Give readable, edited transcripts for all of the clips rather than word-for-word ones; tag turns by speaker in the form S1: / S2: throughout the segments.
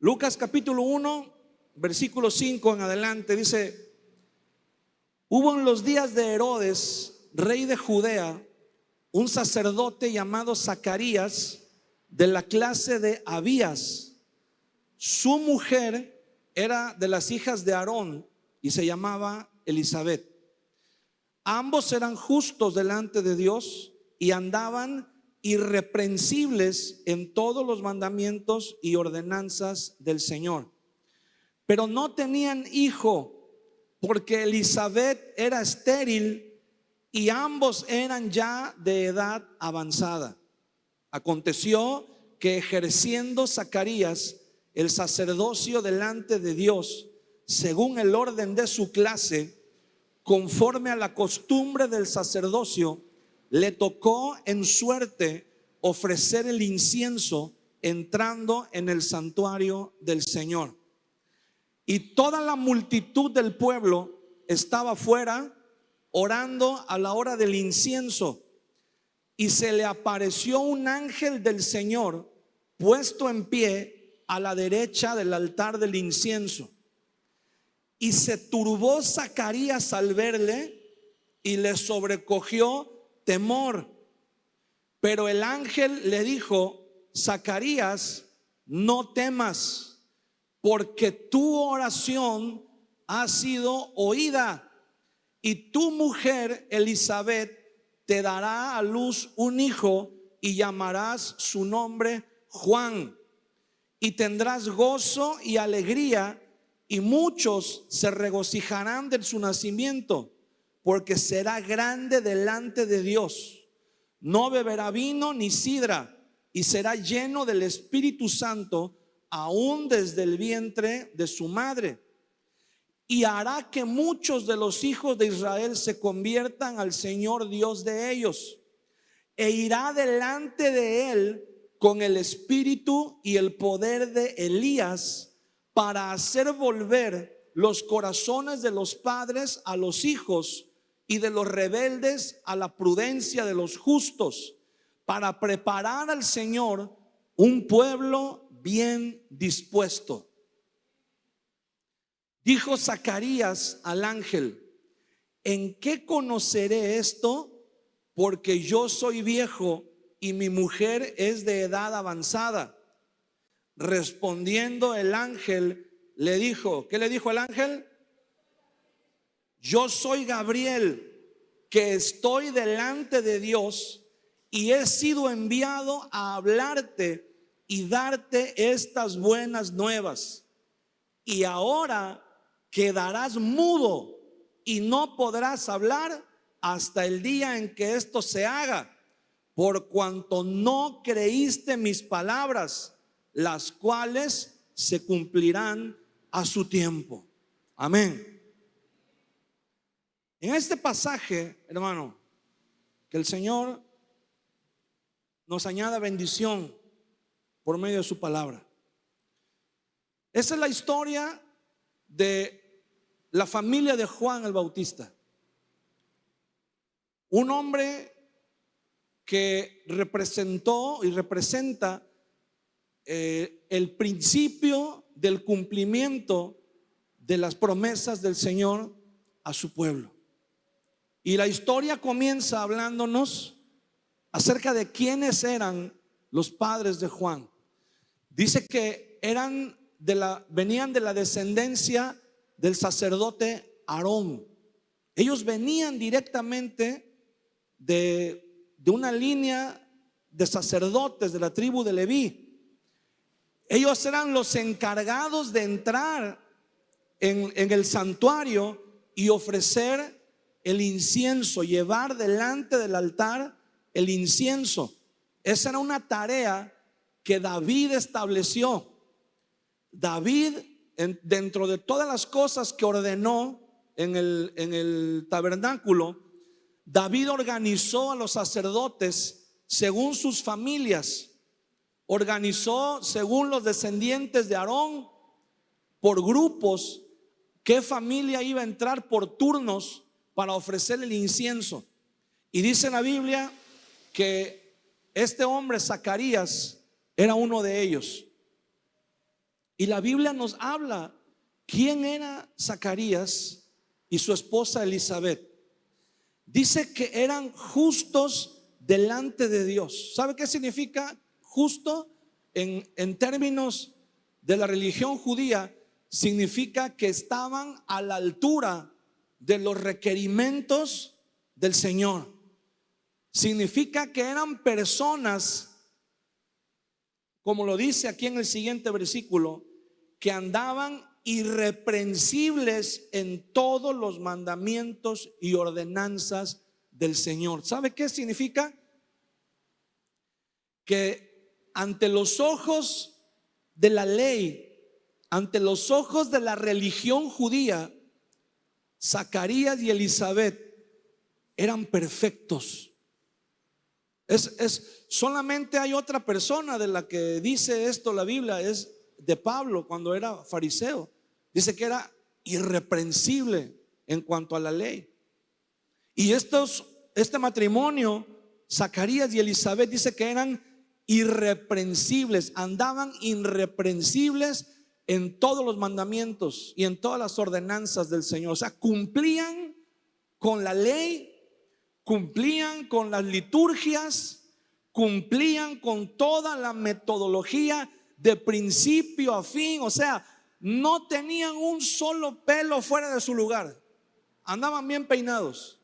S1: Lucas capítulo 1, versículo 5 en adelante, dice: hubo en los días de Herodes, rey de Judea, un sacerdote llamado Zacarías, de la clase de Abías. Su mujer era de las hijas de Aarón y se llamaba Elizabeth. Ambos eran justos delante de Dios y andaban irreprensibles en todos los mandamientos y ordenanzas del Señor. Pero no tenían hijo, porque Elizabeth era estéril y ambos eran ya de edad avanzada. Aconteció que, ejerciendo Zacarías el sacerdocio delante de Dios, según el orden de su clase, conforme a la costumbre del sacerdocio, le tocó en suerte ofrecer el incienso entrando en el santuario del Señor. Y toda la multitud del pueblo estaba fuera orando a la hora del incienso. Y se le apareció un ángel del Señor puesto en pie a la derecha del altar del incienso. Y se turbó Zacarías al verle y le sobrecogió temor. Pero el ángel le dijo: Zacarías, no temas, porque tu oración ha sido oída, y tu mujer Elizabeth te dará a luz un hijo y llamarás su nombre Juan. Y tendrás gozo y alegría, y muchos se regocijarán de su nacimiento, porque será grande delante de Dios. No beberá vino ni sidra, y será lleno del Espíritu Santo aún desde el vientre de su madre. Y hará que muchos de los hijos de Israel se conviertan al Señor Dios de ellos, e irá delante de él con el espíritu y el poder de Elías, para hacer volver los corazones de los padres a los hijos y de los rebeldes a la prudencia de los justos, para preparar al Señor un pueblo bien dispuesto. Dijo Zacarías al ángel: ¿en qué conoceré esto? Porque yo soy viejo y mi mujer es de edad avanzada. Respondiendo el ángel le dijo, ¿qué le dijo el ángel? Yo soy Gabriel, que estoy delante de Dios y he sido enviado a hablarte y darte estas buenas nuevas. Y ahora quedarás mudo y no podrás hablar hasta el día en que esto se haga, por cuanto no creíste mis palabras, las cuales se cumplirán a su tiempo. Amén. En este pasaje, hermano, que el Señor nos añada bendición por medio de su palabra. Esa es la historia de la familia de Juan el Bautista, un hombre que representó y representa el principio del cumplimiento de las promesas del Señor a su pueblo. Y la historia comienza hablándonos acerca de quiénes eran los padres de Juan. Dice que venían de la descendencia del sacerdote Aarón. Ellos venían directamente de una línea de sacerdotes de la tribu de Leví. Ellos eran los encargados de entrar en el santuario y ofrecer el incienso, llevar delante del altar el incienso. Esa era una tarea que David estableció. David, dentro de todas las cosas que ordenó en el tabernáculo, David organizó a los sacerdotes según sus familias, organizó según los descendientes de Aarón por grupos, qué familia iba a entrar por turnos para ofrecer el incienso. Y dice la Biblia que este hombre Zacarías era uno de ellos. Y la Biblia nos habla quién era Zacarías y su esposa Elizabeth. Dice que eran justos delante de Dios. ¿Sabe qué significa justo? En términos de la religión judía, significa que estaban a la altura de los requerimientos del Señor. Significa que eran personas, como lo dice aquí en el siguiente versículo, que andaban irreprensibles en todos los mandamientos y ordenanzas del Señor. ¿Sabe qué significa? Que ante los ojos de la ley, ante los ojos de la religión judía, Zacarías y Elizabeth eran perfectos. Solamente hay otra persona de la que dice esto la Biblia, es de Pablo cuando era fariseo. Dice que era irreprensible en cuanto a la ley. Y este matrimonio, Zacarías y Elizabeth, dice que eran irreprensibles, andaban irreprensibles en todos los mandamientos y en todas las ordenanzas del Señor. O sea, cumplían con la ley, cumplían con las liturgias, cumplían con toda la metodología de principio a fin. O sea, no tenían un solo pelo fuera de su lugar. Andaban bien peinados.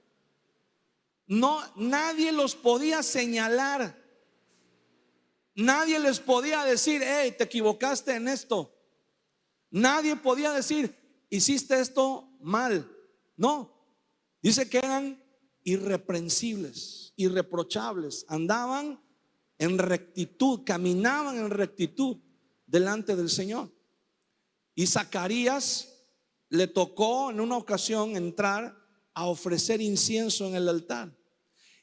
S1: No, nadie los podía señalar. Nadie les podía decir, hey, te equivocaste en esto. Nadie podía decir, hiciste esto mal. No, dice que eran irreprensibles, irreprochables. Andaban en rectitud, caminaban en rectitud delante del Señor. Y Zacarías le tocó en una ocasión entrar a ofrecer incienso en el altar.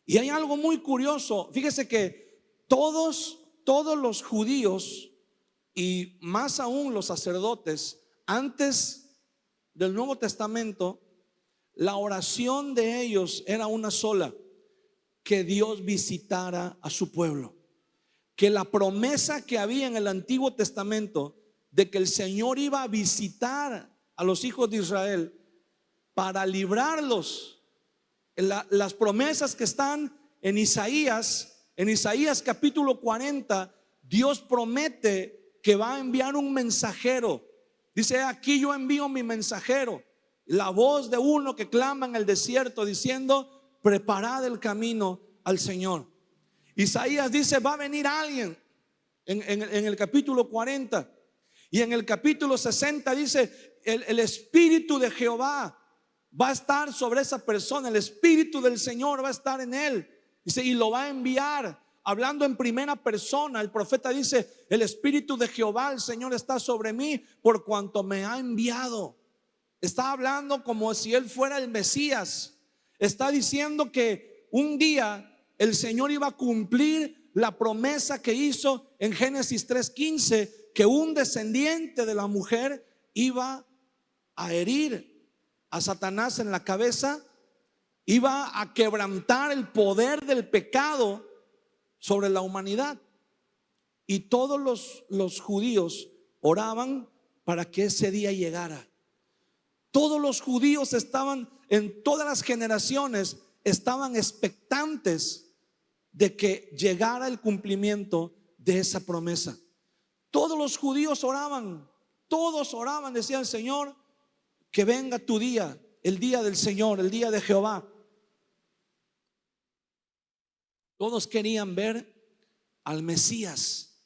S1: Y hay algo muy curioso. Fíjese que todos los judíos, y más aún los sacerdotes, antes del Nuevo Testamento, la oración de ellos era una sola: que Dios visitara a su pueblo. Que la promesa que había en el Antiguo Testamento de que el Señor iba a visitar a los hijos de Israel para librarlos, las promesas que están en Isaías capítulo 40, Dios promete que va a enviar un mensajero. Dice, aquí yo envío mi mensajero, la voz de uno que clama en el desierto diciendo, preparad el camino al Señor. Isaías dice, va a venir alguien en el capítulo 40. Y en el capítulo 60 dice, el Espíritu de Jehová va a estar sobre esa persona, el Espíritu del Señor va a estar en él. Dice, y lo va a enviar. Hablando en primera persona, el profeta dice, el Espíritu de Jehová, el Señor, está sobre mí por cuanto me ha enviado. Está hablando como si él fuera el Mesías. Está diciendo que un día el Señor iba a cumplir la promesa que hizo en Génesis 3:15, que un descendiente de la mujer iba a herir a Satanás en la cabeza, iba a quebrantar el poder del pecado sobre la humanidad. Y todos los judíos oraban para que ese día llegara. Todos los judíos estaban, en todas las generaciones, estaban expectantes de que llegara el cumplimiento de esa promesa. Todos los judíos oraban, decían, Señor, que venga tu día, el día del Señor, el día de Jehová. Todos querían ver al Mesías.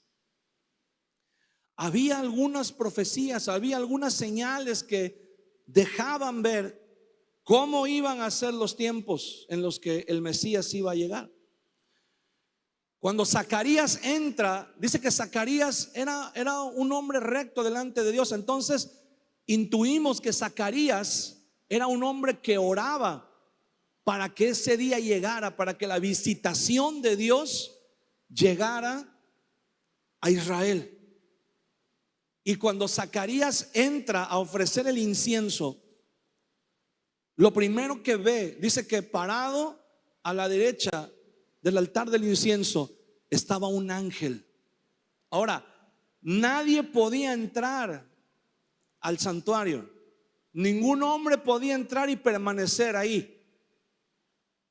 S1: Había algunas profecías, había algunas señales que dejaban ver cómo iban a ser los tiempos en los que el Mesías iba a llegar. Cuando Zacarías entra, dice que Zacarías era un hombre recto delante de Dios. Entonces intuimos que Zacarías era un hombre que oraba para que ese día llegara, para que la visitación de Dios llegara a Israel. Y cuando Zacarías entra a ofrecer el incienso, lo primero que ve, dice que parado a la derecha del altar del incienso estaba un ángel. Ahora, nadie podía entrar al santuario. Ningún hombre podía entrar y permanecer ahí.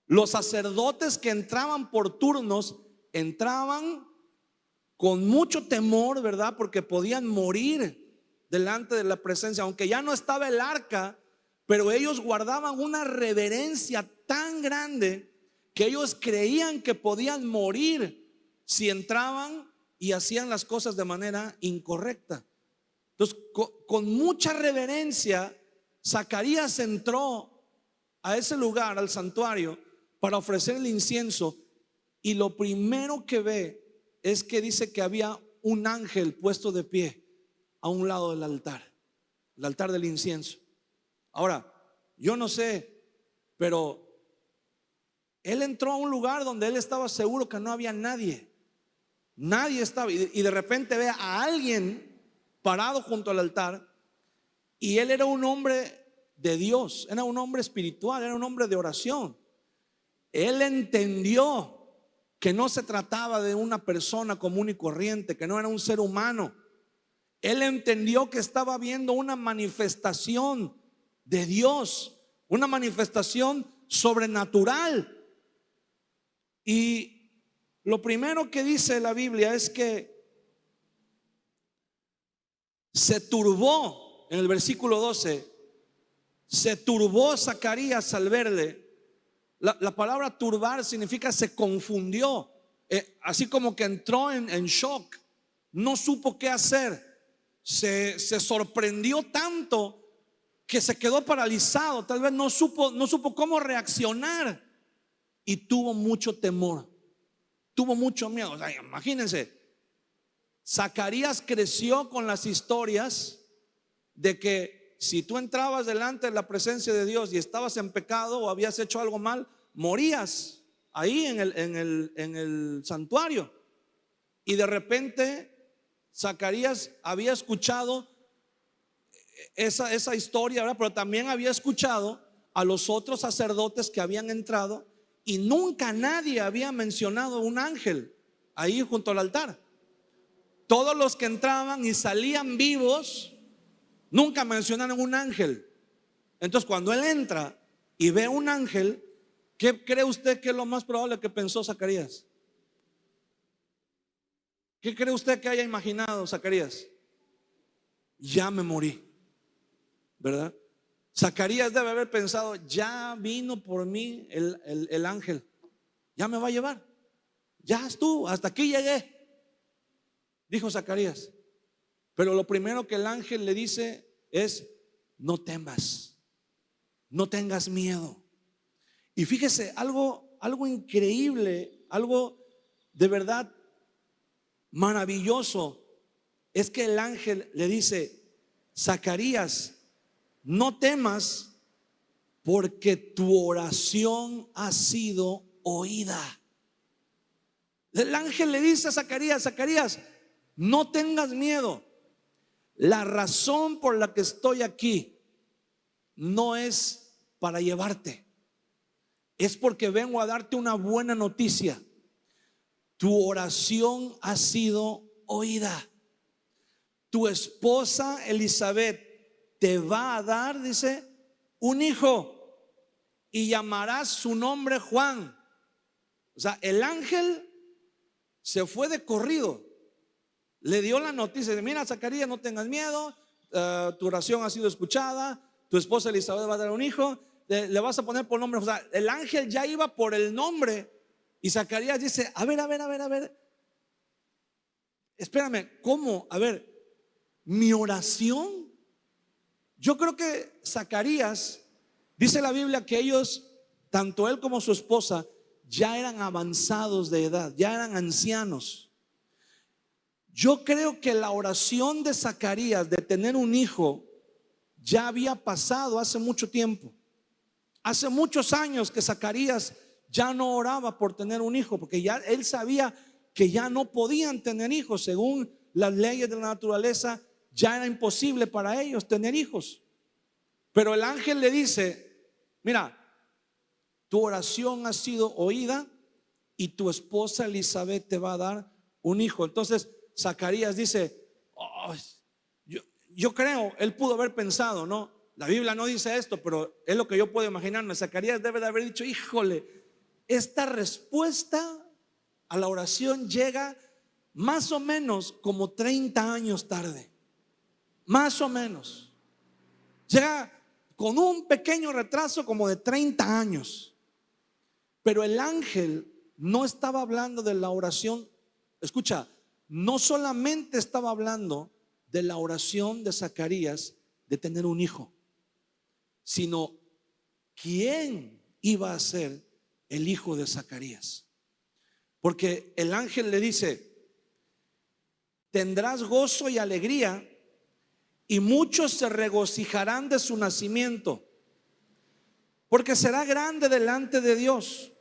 S1: Los sacerdotes que entraban por turnos entraban con mucho temor, ¿verdad? Porque podían morir delante de la presencia, aunque ya no estaba el arca, pero ellos guardaban una reverencia tan grande que ellos creían que podían morir si entraban y hacían las cosas de manera incorrecta. Entonces, con mucha reverencia, Zacarías entró a ese lugar, al santuario, para ofrecer el incienso, y lo primero que ve es que dice que había un ángel puesto de pie a un lado del altar, el altar del incienso. Ahora, yo no sé, pero él entró a un lugar donde él estaba seguro que no había nadie. Nadie estaba, y de repente ve a alguien parado junto al altar, y él era un hombre de Dios, era un hombre espiritual, era un hombre de oración. Él entendió que no se trataba de una persona común y corriente, que no era un ser humano. Él entendió que estaba viendo una manifestación de Dios, una manifestación sobrenatural. Y lo primero que dice la Biblia es que se turbó, en el versículo 12, se turbó Zacarías al verle. La palabra turbar significa se confundió, así como que entró en shock, no supo qué hacer, se sorprendió tanto que se quedó paralizado, tal vez no supo cómo reaccionar, y tuvo mucho temor, tuvo mucho miedo. O sea, imagínense, Zacarías creció con las historias de que si tú entrabas delante de la presencia de Dios y estabas en pecado o habías hecho algo mal, morías ahí en el santuario. Y de repente Zacarías había escuchado esa historia, ¿verdad? Pero también había escuchado a los otros sacerdotes que habían entrado, y nunca nadie había mencionado un ángel ahí junto al altar. Todos los que entraban y salían vivos nunca mencionaron un ángel. Entonces, cuando él entra y ve un ángel, ¿qué cree usted que es lo más probable que pensó Zacarías? ¿Qué cree usted que haya imaginado Zacarías? Ya me morí, ¿verdad? Zacarías debe haber pensado: ya vino por mí el ángel, ya me va a llevar, ya estuvo, hasta aquí llegué, dijo Zacarías. Pero lo primero que el ángel le dice es: no temas, no tengas miedo. Y fíjese, algo increíble, algo de verdad maravilloso, es que el ángel le dice: Zacarías, no temas, porque tu oración ha sido oída. El ángel le dice a Zacarías: Zacarías, no tengas miedo. La razón por la que estoy aquí no es para llevarte, es porque vengo a darte una buena noticia. Tu oración ha sido oída. Tu esposa Elizabeth te va a dar, dice, un hijo, y llamarás su nombre Juan. O sea, el ángel se fue de corrido, le dio la noticia: mira, Zacarías, no tengas miedo, tu oración ha sido escuchada, tu esposa Elizabeth va a dar un hijo, le vas a poner por nombre. O sea, el ángel ya iba por el nombre, y Zacarías dice: a ver, espérame, ¿cómo? A ver, mi oración. Yo creo que Zacarías, dice la Biblia que ellos, tanto él como su esposa, ya eran avanzados de edad, ya eran ancianos. Yo creo que la oración de Zacarías de tener un hijo ya había pasado hace mucho tiempo. Hace muchos años que Zacarías ya no oraba por tener un hijo, porque ya él sabía que ya no podían tener hijos. Según las leyes de la naturaleza, ya era imposible para ellos tener hijos. Pero el ángel le dice: mira, tu oración ha sido oída y tu esposa Elizabeth te va a dar un hijo. Entonces Zacarías dice: Oh, yo, yo creo, él pudo haber pensado, ¿no? La Biblia no dice esto, pero es lo que yo puedo imaginarme. Zacarías debe de haber dicho: híjole, esta respuesta a la oración llega más o menos como 30 años tarde. Más o menos. Llega con un pequeño retraso como de 30 años. Pero el ángel no estaba hablando de la oración. Escucha, no solamente estaba hablando de la oración de Zacarías de tener un hijo, sino quién iba a ser el hijo de Zacarías. Porque el ángel le dice: tendrás gozo y alegría, y muchos se regocijarán de su nacimiento, porque será grande delante de Dios.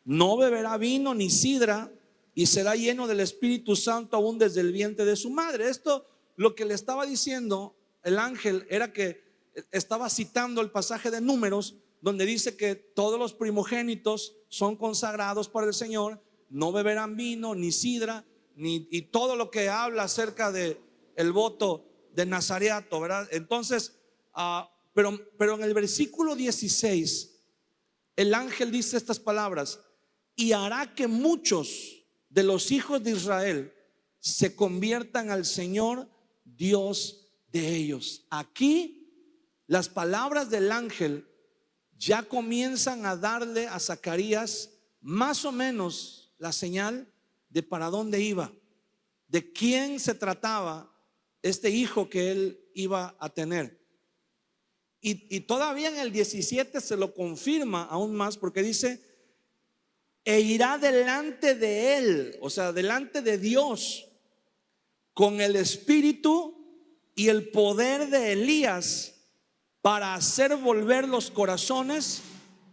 S1: No beberá vino ni sidra, y será lleno del Espíritu Santo aún desde el vientre de su madre. Esto, lo que le estaba diciendo el ángel, era que estaba citando el pasaje de Números, donde dice que todos los primogénitos son consagrados para el Señor, no beberán vino ni sidra, y todo lo que habla acerca de el voto de nazareato, ¿verdad? Entonces, pero en el versículo 16, el ángel dice estas palabras: y hará que muchos de los hijos de Israel se conviertan al Señor Dios de ellos. Aquí las palabras del ángel ya comienzan a darle a Zacarías más o menos la señal de para dónde iba, de quién se trataba este hijo que él iba a tener. Y todavía en el 17 se lo confirma aún más, porque dice: e irá delante de él, o sea, delante de Dios, con el espíritu y el poder de Elías, para hacer volver los corazones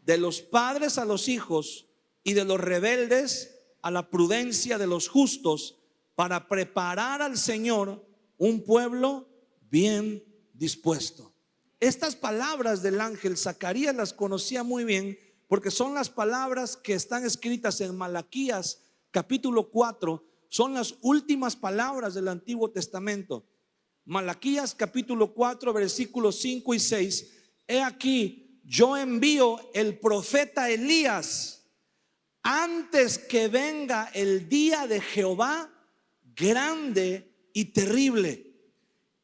S1: de los padres a los hijos y de los rebeldes a la prudencia de los justos, para preparar al Señor un pueblo bien dispuesto. Estas palabras del ángel Zacarías las conocía muy bien, porque son las palabras que están escritas en Malaquías capítulo 4. Son las últimas palabras del Antiguo Testamento. Malaquías capítulo 4 versículos 5 y 6. He aquí, yo envío el profeta Elías antes que venga el día de Jehová grande y terrible.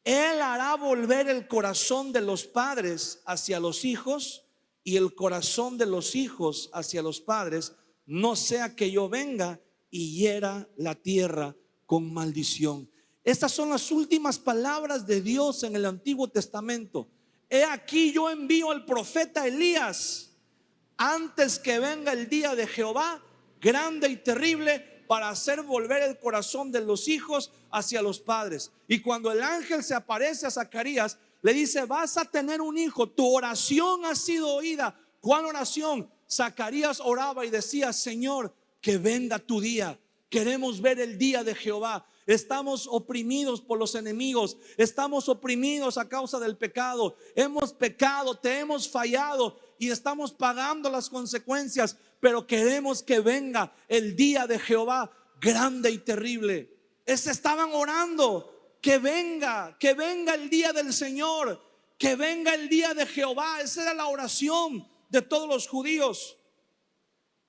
S1: Él hará volver el corazón de los padres hacia los hijos y el corazón de los hijos hacia los padres, no sea que yo venga y hiera la tierra con maldición. Estas son las últimas palabras de Dios en el Antiguo Testamento. He aquí, yo envío al profeta Elías antes que venga el día de Jehová grande y terrible, para hacer volver el corazón de los hijos hacia los padres. Y cuando el ángel se aparece a Zacarías, le dice: vas a tener un hijo, tu oración ha sido oída. ¿Cuál oración? Zacarías oraba y decía: Señor, que venga tu día. Queremos ver el día de Jehová. Estamos oprimidos por los enemigos, estamos oprimidos a causa del pecado. Hemos pecado, te hemos fallado y estamos pagando las consecuencias, pero queremos que venga el día de Jehová grande y terrible. Estaban orando: que venga el día del Señor, que venga el día de Jehová. Esa era la oración de todos los judíos.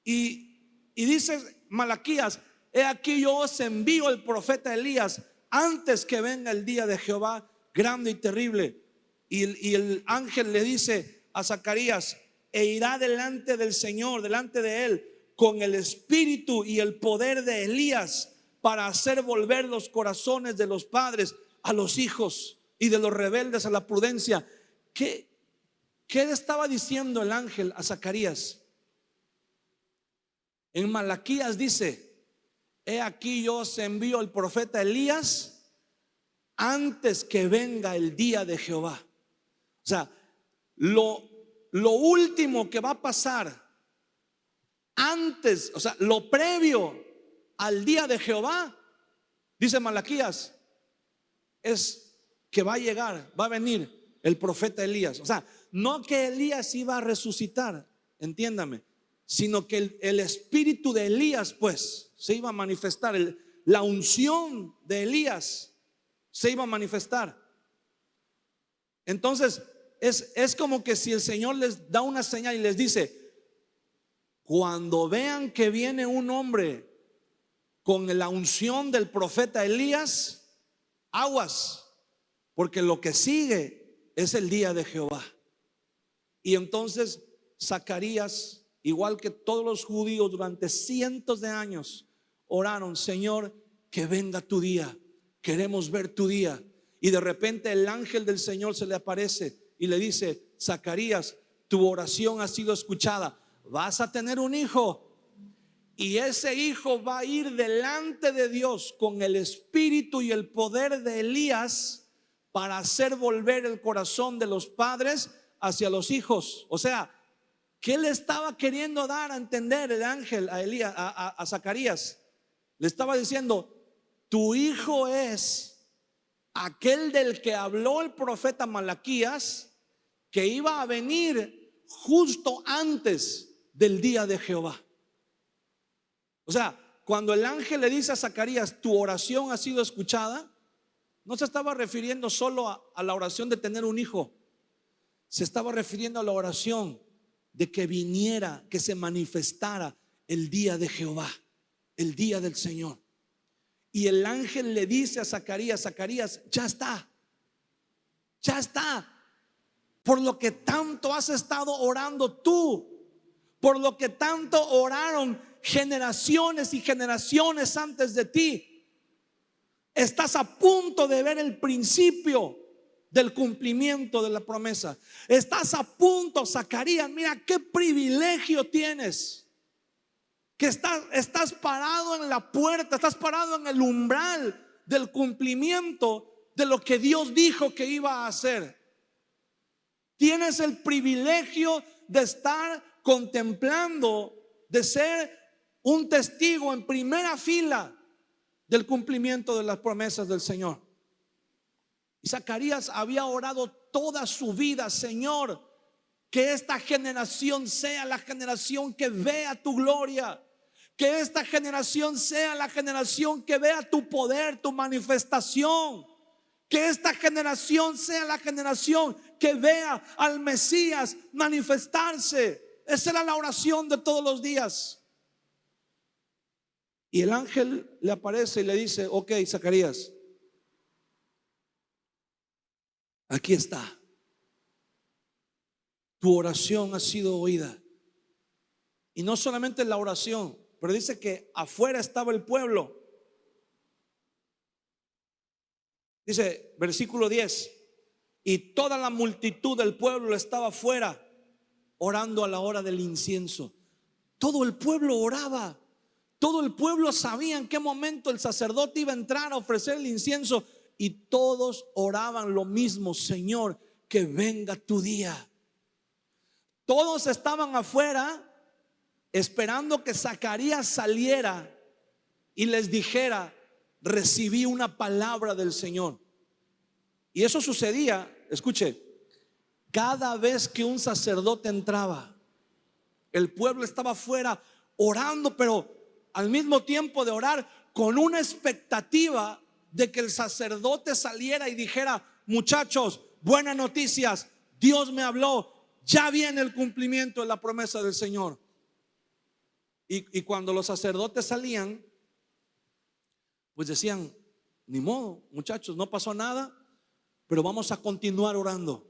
S1: Y dice Malaquías: he aquí, yo os envío el profeta Elías antes que venga el día de Jehová grande y terrible. Y el ángel le dice a Zacarías: e irá delante del Señor, delante de él, con el espíritu y el poder de Elías, para hacer volver los corazones de los padres a los hijos y de los rebeldes a la prudencia. ¿Qué le estaba diciendo el ángel a Zacarías? En Malaquías dice: he aquí, yo os envío el profeta Elías antes que venga el día de Jehová. O sea, lo último que va a pasar antes, o sea, lo previo al día de Jehová, dice Malaquías, es que va a llegar, va a venir el profeta Elías. O sea, no que Elías iba a resucitar, entiéndame, sino que el espíritu de Elías pues se iba a manifestar, la unción de Elías se iba a manifestar. Entonces es como que si el Señor les da una señal y les dice: cuando vean que viene un hombre con la unción del profeta Elías, aguas, porque lo que sigue es el día de Jehová. Y entonces Zacarías, igual que todos los judíos durante cientos de años, oraron: Señor, que venga tu día, queremos ver tu día. Y de repente el ángel del Señor se le aparece y le dice: Zacarías, tu oración ha sido escuchada, vas a tener un hijo, y ese hijo va a ir delante de Dios con el espíritu y el poder de Elías para hacer volver el corazón de los padres hacia los hijos. O sea, ¿qué le estaba queriendo dar a entender el ángel a Elías, a Zacarías? Le estaba diciendo: tu hijo es aquel del que habló el profeta Malaquías, que iba a venir justo antes del día de Jehová. O sea, cuando el ángel le dice a Zacarías: tu oración ha sido escuchada, no se estaba refiriendo solo a la oración de tener un hijo, se estaba refiriendo a la oración de que viniera, que se manifestara el día de Jehová, el día del Señor. Y el ángel le dice a Zacarías: Zacarías, ya está, por lo que tanto has estado orando tú, por lo que tanto oraron generaciones y generaciones antes de ti, estás a punto de ver el principio del cumplimiento de la promesa. Estás a punto, Zacarías, mira qué privilegio tienes, que estás parado en la puerta, estás parado en el umbral del cumplimiento de lo que Dios dijo que iba a hacer. Tienes el privilegio de estar contemplando, de ser un testigo en primera fila del cumplimiento de las promesas del Señor. Y Zacarías había orado toda su vida: Señor, que esta generación sea la generación que vea tu gloria, que esta generación sea la generación que vea tu poder, tu manifestación, que esta generación sea la generación que vea al Mesías manifestarse. Esa era la oración de todos los días. Y el ángel le aparece y le dice: ok, Zacarías, aquí está, tu oración ha sido oída. Y no solamente la oración, pero dice que afuera estaba el pueblo. Dice versículo 10: y toda la multitud del pueblo estaba afuera orando a la hora del incienso. Todo el pueblo oraba. Todo el pueblo sabía en qué momento el sacerdote iba a entrar a ofrecer el incienso, y todos oraban lo mismo: Señor, que venga tu día. Todos estaban afuera esperando que Zacarías saliera y les dijera: recibí una palabra del Señor. Y eso sucedía, escuche, cada vez que un sacerdote entraba, el pueblo estaba afuera orando, pero al mismo tiempo de orar, con una expectativa de que el sacerdote saliera y dijera: muchachos, buenas noticias, Dios me habló, ya viene el cumplimiento de la promesa del Señor. Y cuando los sacerdotes salían, pues decían: ni modo, muchachos, no pasó nada, pero vamos a continuar orando.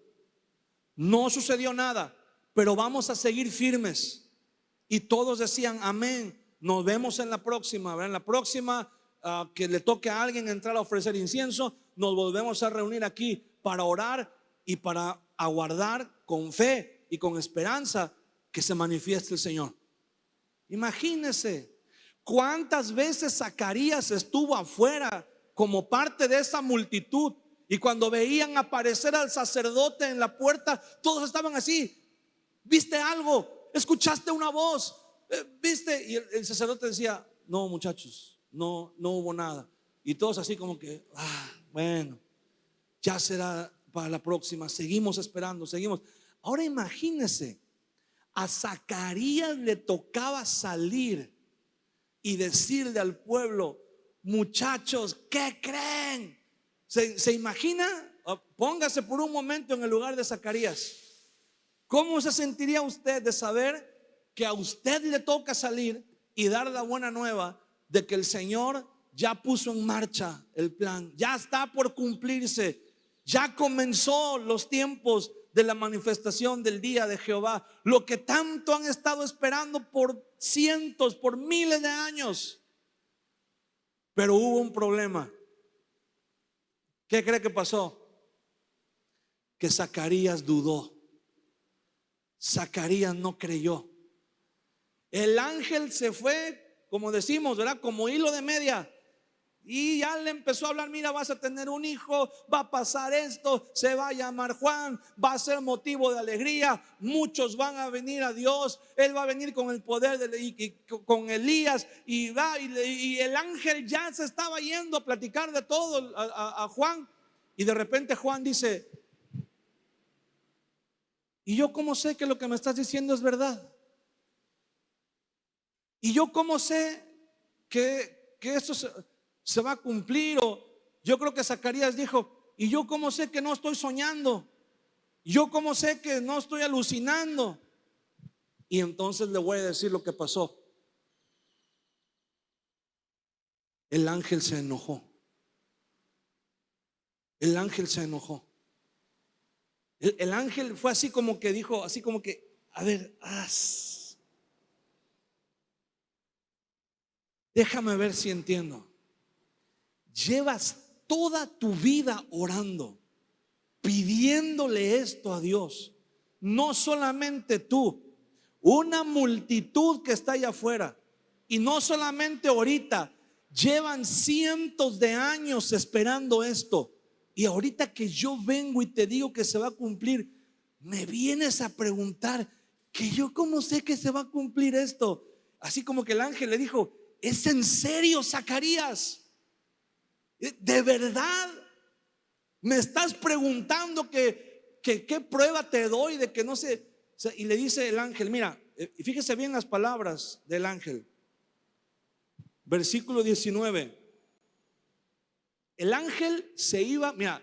S1: No sucedió nada, pero vamos a seguir firmes. Y todos decían: amén, nos vemos en la próxima. En la próxima que le toque a alguien entrar a ofrecer incienso, nos volvemos a reunir aquí para orar y para aguardar con fe y con esperanza que se manifieste el Señor. Imagínense cuántas veces Zacarías estuvo afuera como parte de esa multitud, y cuando veían aparecer al sacerdote en la puerta, todos estaban así: ¿viste algo? ¿Escuchaste una voz? ¿Viste? Y el sacerdote decía: no, muchachos, no hubo nada. Y todos así como que bueno, ya será para la próxima. Seguimos esperando, seguimos. Ahora imagínense, a Zacarías le tocaba salir y decirle al pueblo: muchachos, ¿qué creen? ¿Se imagina? Póngase por un momento en el lugar de Zacarías. ¿Cómo se sentiría usted de saber que a usted le toca salir y dar la buena nueva de que el Señor ya puso en marcha el plan, ya está por cumplirse, ya comenzó los tiempos de la manifestación del día de Jehová, lo que tanto han estado esperando por cientos, por miles de años? Pero hubo un problema. ¿Qué cree que pasó? Que Zacarías dudó. Zacarías no creyó. El ángel se fue, como decimos, ¿verdad? Como hilo de media. Y ya le empezó a hablar: mira, vas a tener un hijo, va a pasar esto, se va a llamar Juan, va a ser motivo de alegría, muchos van a venir a Dios, él va a venir con el poder con Elías, y el ángel ya se estaba yendo a platicar de todo a Juan. Y de repente Juan dice: ¿y yo cómo sé que lo que me estás diciendo es verdad? ¿Y yo cómo sé que esto se va a cumplir? O yo creo que Zacarías dijo: ¿y yo cómo sé que no estoy soñando? ¿Yo cómo sé que no estoy alucinando? Y entonces le voy a decir lo que pasó. El ángel se enojó. El ángel se enojó. El ángel fue así como que dijo, así como que: a ver, déjame ver si entiendo. Llevas toda tu vida orando, pidiéndole esto a Dios. No solamente tú, una multitud que está allá afuera. Y no solamente ahorita, llevan cientos de años esperando esto. Y ahorita que yo vengo y te digo que se va a cumplir, me vienes a preguntar que yo cómo sé que se va a cumplir esto. Así como que el ángel le dijo: ¿es en serio, Zacarías? ¿De verdad me estás preguntando que qué prueba te doy de que no sé? Y le dice el ángel, mira, fíjese bien las palabras del ángel. Versículo 19. El ángel se iba, mira,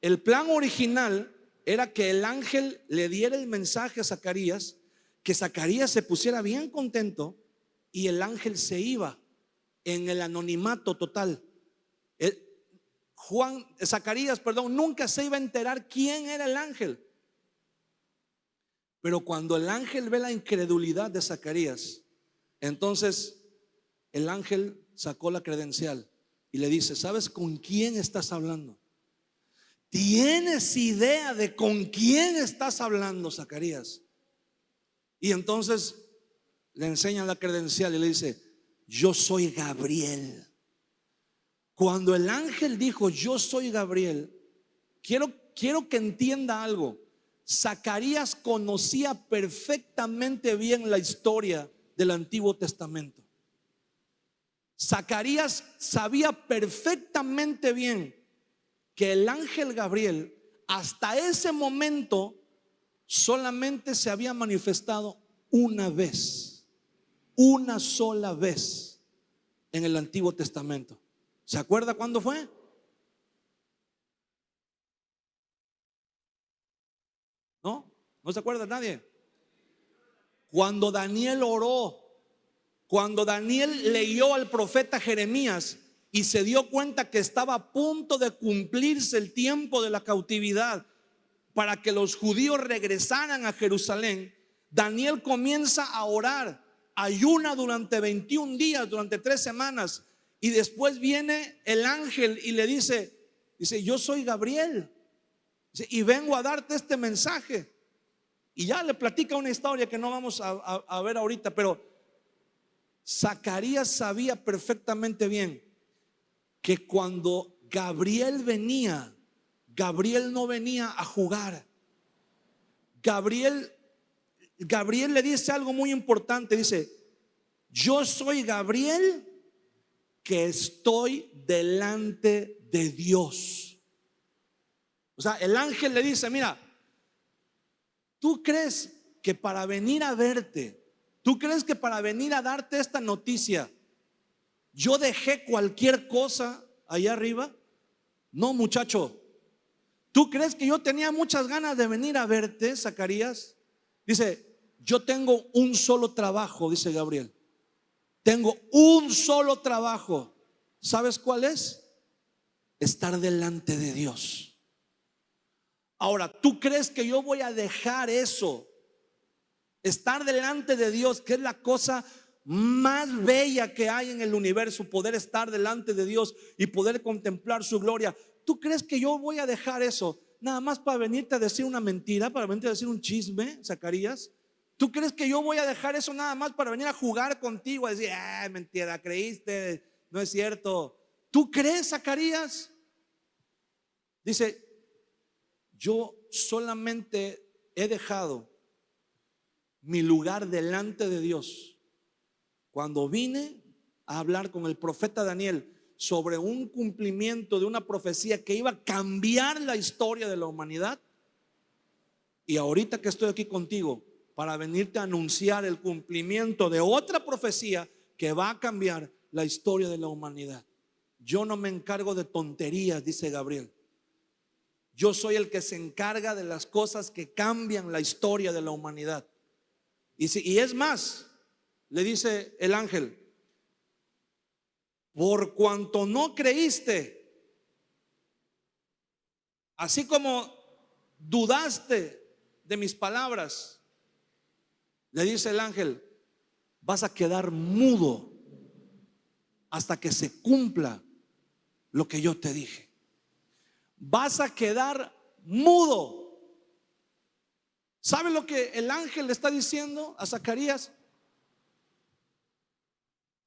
S1: el plan original era que el ángel le diera el mensaje a Zacarías, que Zacarías se pusiera bien contento y el ángel se iba en el anonimato total. Zacarías, nunca se iba a enterar quién era el ángel. Pero cuando el ángel ve la incredulidad de Zacarías, entonces el ángel sacó la credencial y le dice: ¿sabes con quién estás hablando? ¿Tienes idea de con quién estás hablando, Zacarías? Y entonces le enseña la credencial y le dice: yo soy Gabriel. Cuando el ángel dijo: yo soy Gabriel, quiero que entienda algo. Zacarías conocía perfectamente bien la historia del Antiguo Testamento. Zacarías sabía perfectamente bien que el ángel Gabriel hasta ese momento solamente se había manifestado una vez, una sola vez en el Antiguo Testamento. ¿Se acuerda cuándo fue? ¿No se acuerda nadie? Cuando Daniel oró, cuando Daniel leyó al profeta Jeremías y se dio cuenta que estaba a punto de cumplirse el tiempo de la cautividad para que los judíos regresaran a Jerusalén, Daniel comienza a orar, ayuna durante 21 días, durante 3 semanas, y después viene el ángel y le dice: yo soy Gabriel, y vengo a darte este mensaje. Y ya le platica una historia que no vamos a ver ahorita, pero Zacarías sabía perfectamente bien que cuando Gabriel venía, Gabriel no venía a jugar. Gabriel le dice algo muy importante. Dice: yo soy Gabriel que estoy delante de Dios. O sea, el ángel le dice: mira, ¿tú crees que para venir a verte, tú crees que para venir a darte esta noticia, yo dejé cualquier cosa allá arriba? No, muchacho, ¿tú crees que yo tenía muchas ganas de venir a verte, Zacarías? Dice, yo tengo un solo trabajo, dice Gabriel. Tengo un solo trabajo. ¿Sabes cuál es? Estar delante de Dios. Ahora, ¿tú crees que yo voy a dejar eso? Estar delante de Dios, que es la cosa más bella que hay en el universo, poder estar delante de Dios y poder contemplar su gloria. ¿Tú crees que yo voy a dejar eso nada más para venirte a decir una mentira, para venirte a decir un chisme, Zacarías? ¿Tú crees que yo voy a dejar eso nada más para venir a jugar contigo, a decir, mentira, creíste, no es cierto? ¿Tú crees, Zacarías? Dice, yo solamente he dejado mi lugar delante de Dios cuando vine a hablar con el profeta Daniel sobre un cumplimiento de una profecía que iba a cambiar la historia de la humanidad. Y ahorita que estoy aquí contigo para venirte a anunciar el cumplimiento de otra profecía que va a cambiar la historia de la humanidad. Yo no me encargo de tonterías, dice Gabriel. Yo soy el que se encarga de las cosas que cambian la historia de la humanidad. Y es más, le dice el ángel, por cuanto no creíste, así como dudaste de mis palabras, le dice el ángel, vas a quedar mudo hasta que se cumpla lo que yo te dije. Vas a quedar mudo. ¿Sabe lo que el ángel le está diciendo a Zacarías?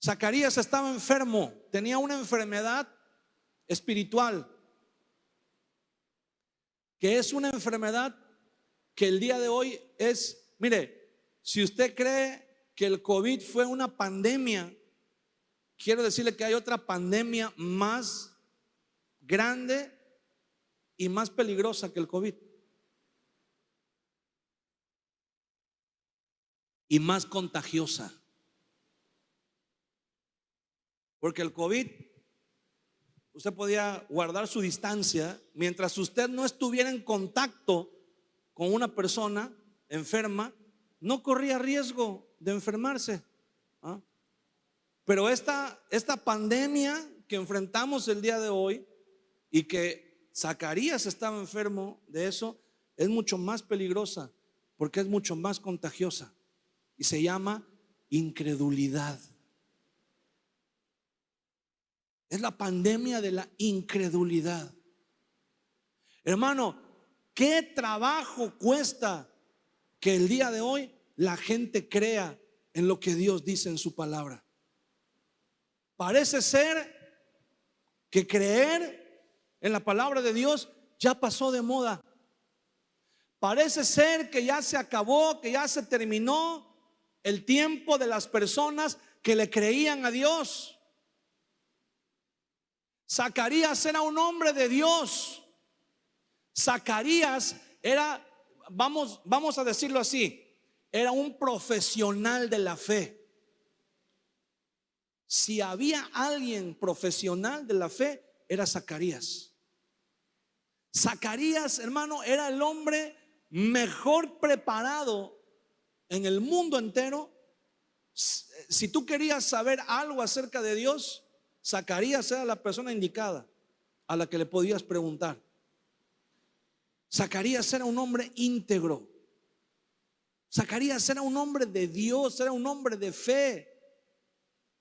S1: Zacarías estaba enfermo, tenía una enfermedad espiritual, que es una enfermedad que el día de hoy es, mire, si usted cree que el COVID fue una pandemia, quiero decirle que hay otra pandemia más grande y más peligrosa que el COVID. Y más contagiosa. Porque el COVID, usted podía guardar su distancia mientras usted no estuviera en contacto con una persona enferma, no corría riesgo de enfermarse. ¿Ah? Pero esta pandemia que enfrentamos el día de hoy y que Zacarías estaba enfermo de eso, es mucho más peligrosa porque es mucho más contagiosa y se llama incredulidad. Es la pandemia de la incredulidad. Hermano, ¿qué trabajo cuesta que el día de hoy la gente crea en lo que Dios dice en su palabra? Parece ser que creer en la palabra de Dios ya pasó de moda. Parece ser que ya se acabó, que ya se terminó el tiempo de las personas que le creían a Dios. Zacarías era un hombre de Dios. Zacarías era, vamos a decirlo así, era un profesional de la fe. Si había alguien profesional de la fe, era Zacarías. Zacarías, hermano, era el hombre mejor preparado en el mundo entero. Si tú querías saber algo acerca de Dios, Zacarías era la persona indicada a la que le podías preguntar. Zacarías era un hombre íntegro. Zacarías era un hombre de Dios, era un hombre de fe.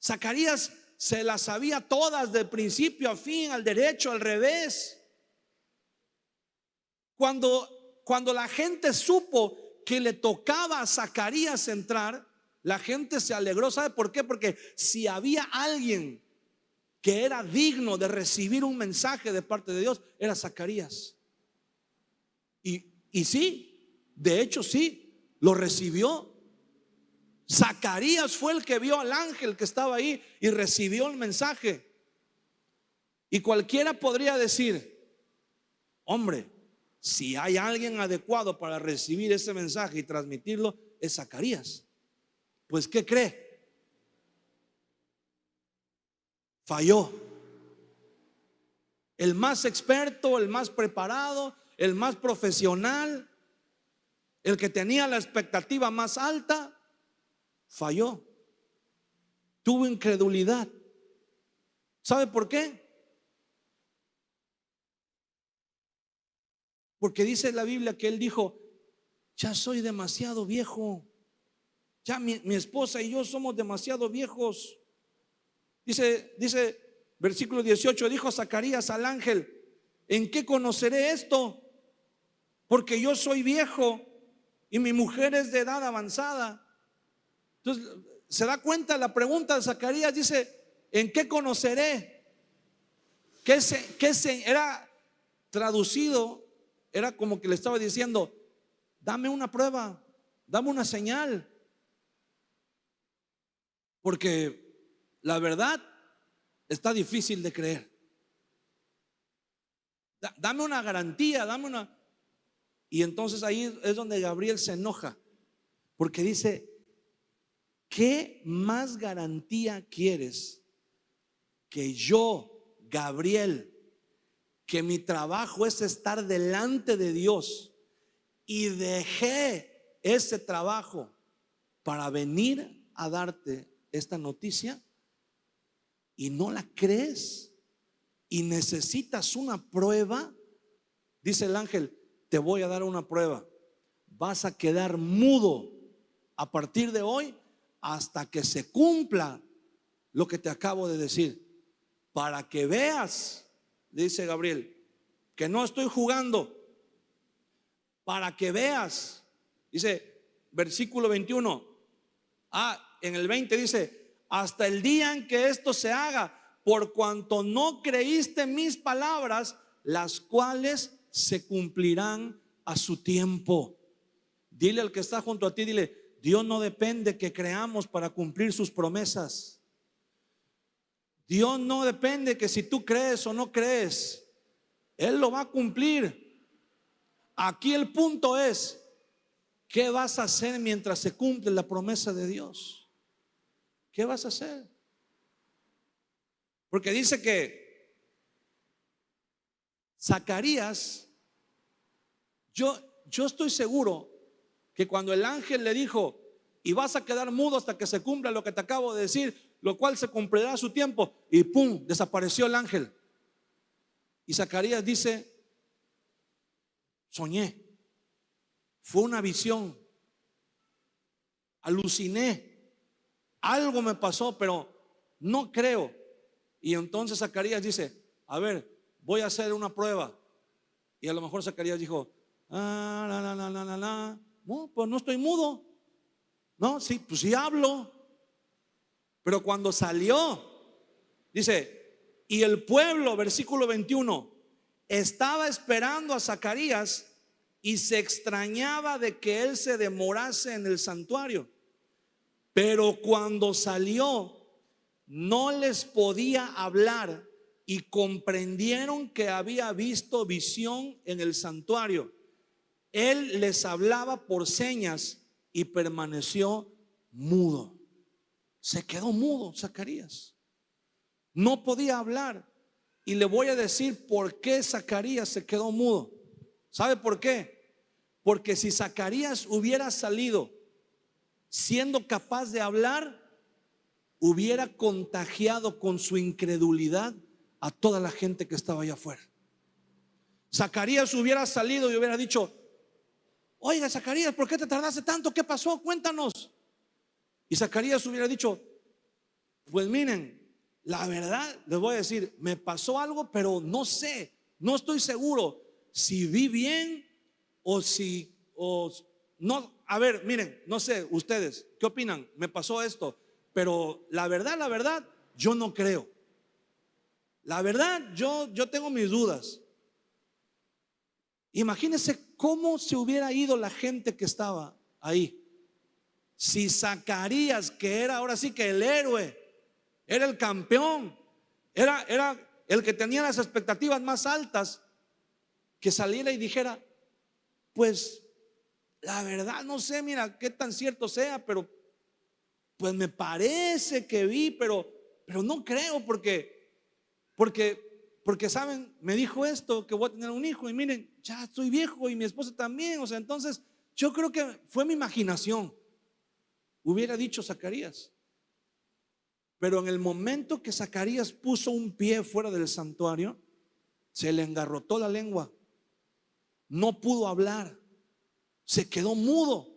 S1: Zacarías se las sabía todas de principio a fin, al derecho, al revés. Cuando la gente supo que le tocaba a Zacarías entrar, la gente se alegró. ¿Sabe por qué? Porque si había alguien que era digno de recibir un mensaje de parte de Dios, era Zacarías. Y sí, de hecho sí, lo recibió. Zacarías fue el que vio al ángel que estaba ahí y recibió el mensaje. Y cualquiera podría decir, hombre, si hay alguien adecuado para recibir ese mensaje y transmitirlo, es Zacarías. Pues ¿qué cree? Falló. el más experto, el más preparado, el más profesional, el que tenía la expectativa más alta, falló. Tuvo incredulidad. ¿Sabe por qué? Porque dice la Biblia que él dijo: ya soy demasiado viejo, ya mi esposa y yo somos demasiado viejos. Dice versículo 18, dijo Zacarías al ángel: ¿en qué conoceré esto? Porque yo soy viejo y mi mujer es de edad avanzada. Entonces se da cuenta la pregunta de Zacarías, dice: ¿en qué conoceré? Era traducido, era como que le estaba diciendo: dame una prueba, dame una señal. Porque la verdad está difícil de creer. Dame una garantía, dame una. Y entonces ahí es donde Gabriel se enoja, porque dice: ¿qué más garantía quieres que yo, Gabriel, que mi trabajo es estar delante de Dios, y dejé ese trabajo para venir a darte esta noticia y no la crees y necesitas una prueba? Dice el ángel: te voy a dar una prueba. Vas a quedar mudo a partir de hoy hasta que se cumpla lo que te acabo de decir, para que veas, dice Gabriel, que no estoy jugando, para que veas. Dice versículo 21. En el 20 dice: hasta el día en que esto se haga, por cuanto no creíste mis palabras, las cuales se cumplirán a su tiempo. Dile al que está junto a ti, dile: Dios no depende que creamos para cumplir sus promesas. Dios no depende que si tú crees o no crees, Él lo va a cumplir. Aquí el punto es: ¿qué vas a hacer mientras se cumple la promesa de Dios? ¿Qué vas a hacer? Porque dice que Zacarías, yo estoy seguro que cuando el ángel le dijo: y vas a quedar mudo hasta que se cumpla lo que te acabo de decir, lo cual se cumplirá a su tiempo, y pum, desapareció el ángel. Y Zacarías dice: soñé, fue una visión, aluciné, algo me pasó, pero no creo. Y entonces Zacarías dice: a ver, voy a hacer una prueba. Y a lo mejor Zacarías dijo: no, pues no estoy mudo. No, sí, pues sí hablo. Pero cuando salió, dice: y el pueblo, versículo 21, estaba esperando a Zacarías y se extrañaba de que él se demorase en el santuario. Pero cuando salió, no les podía hablar, y comprendieron que había visto visión en el santuario. Él les hablaba por señas y permaneció mudo. Se quedó mudo Zacarías, no podía hablar. Y le voy a decir por qué Zacarías se quedó mudo. ¿Sabe por qué? Porque si Zacarías hubiera salido siendo capaz de hablar, hubiera contagiado con su incredulidad a toda la gente que estaba allá afuera. Zacarías hubiera salido y hubiera dicho: oiga, Zacarías, ¿por qué te tardaste tanto? ¿Qué pasó? Cuéntanos. Y Zacarías hubiera dicho: pues miren, la verdad les voy a decir, me pasó algo, pero no sé, no estoy seguro si vi bien o no. A ver, miren, no sé, ustedes, ¿qué opinan? Me pasó esto, pero la verdad, yo no creo. La verdad, yo tengo mis dudas. Imagínense cómo se hubiera ido la gente que estaba ahí si Zacarías, que era ahora sí que el héroe, era el campeón, era el que tenía las expectativas más altas, que saliera y dijera: pues la verdad no sé, mira qué tan cierto sea, pero pues me parece que vi, pero no creo, porque porque saben, me dijo esto, que voy a tener un hijo, y miren, ya estoy viejo y mi esposa también. O sea, entonces yo creo que fue mi imaginación, hubiera dicho Zacarías. Pero en el momento que Zacarías puso un pie fuera del santuario, se le engarrotó la lengua, no pudo hablar, se quedó mudo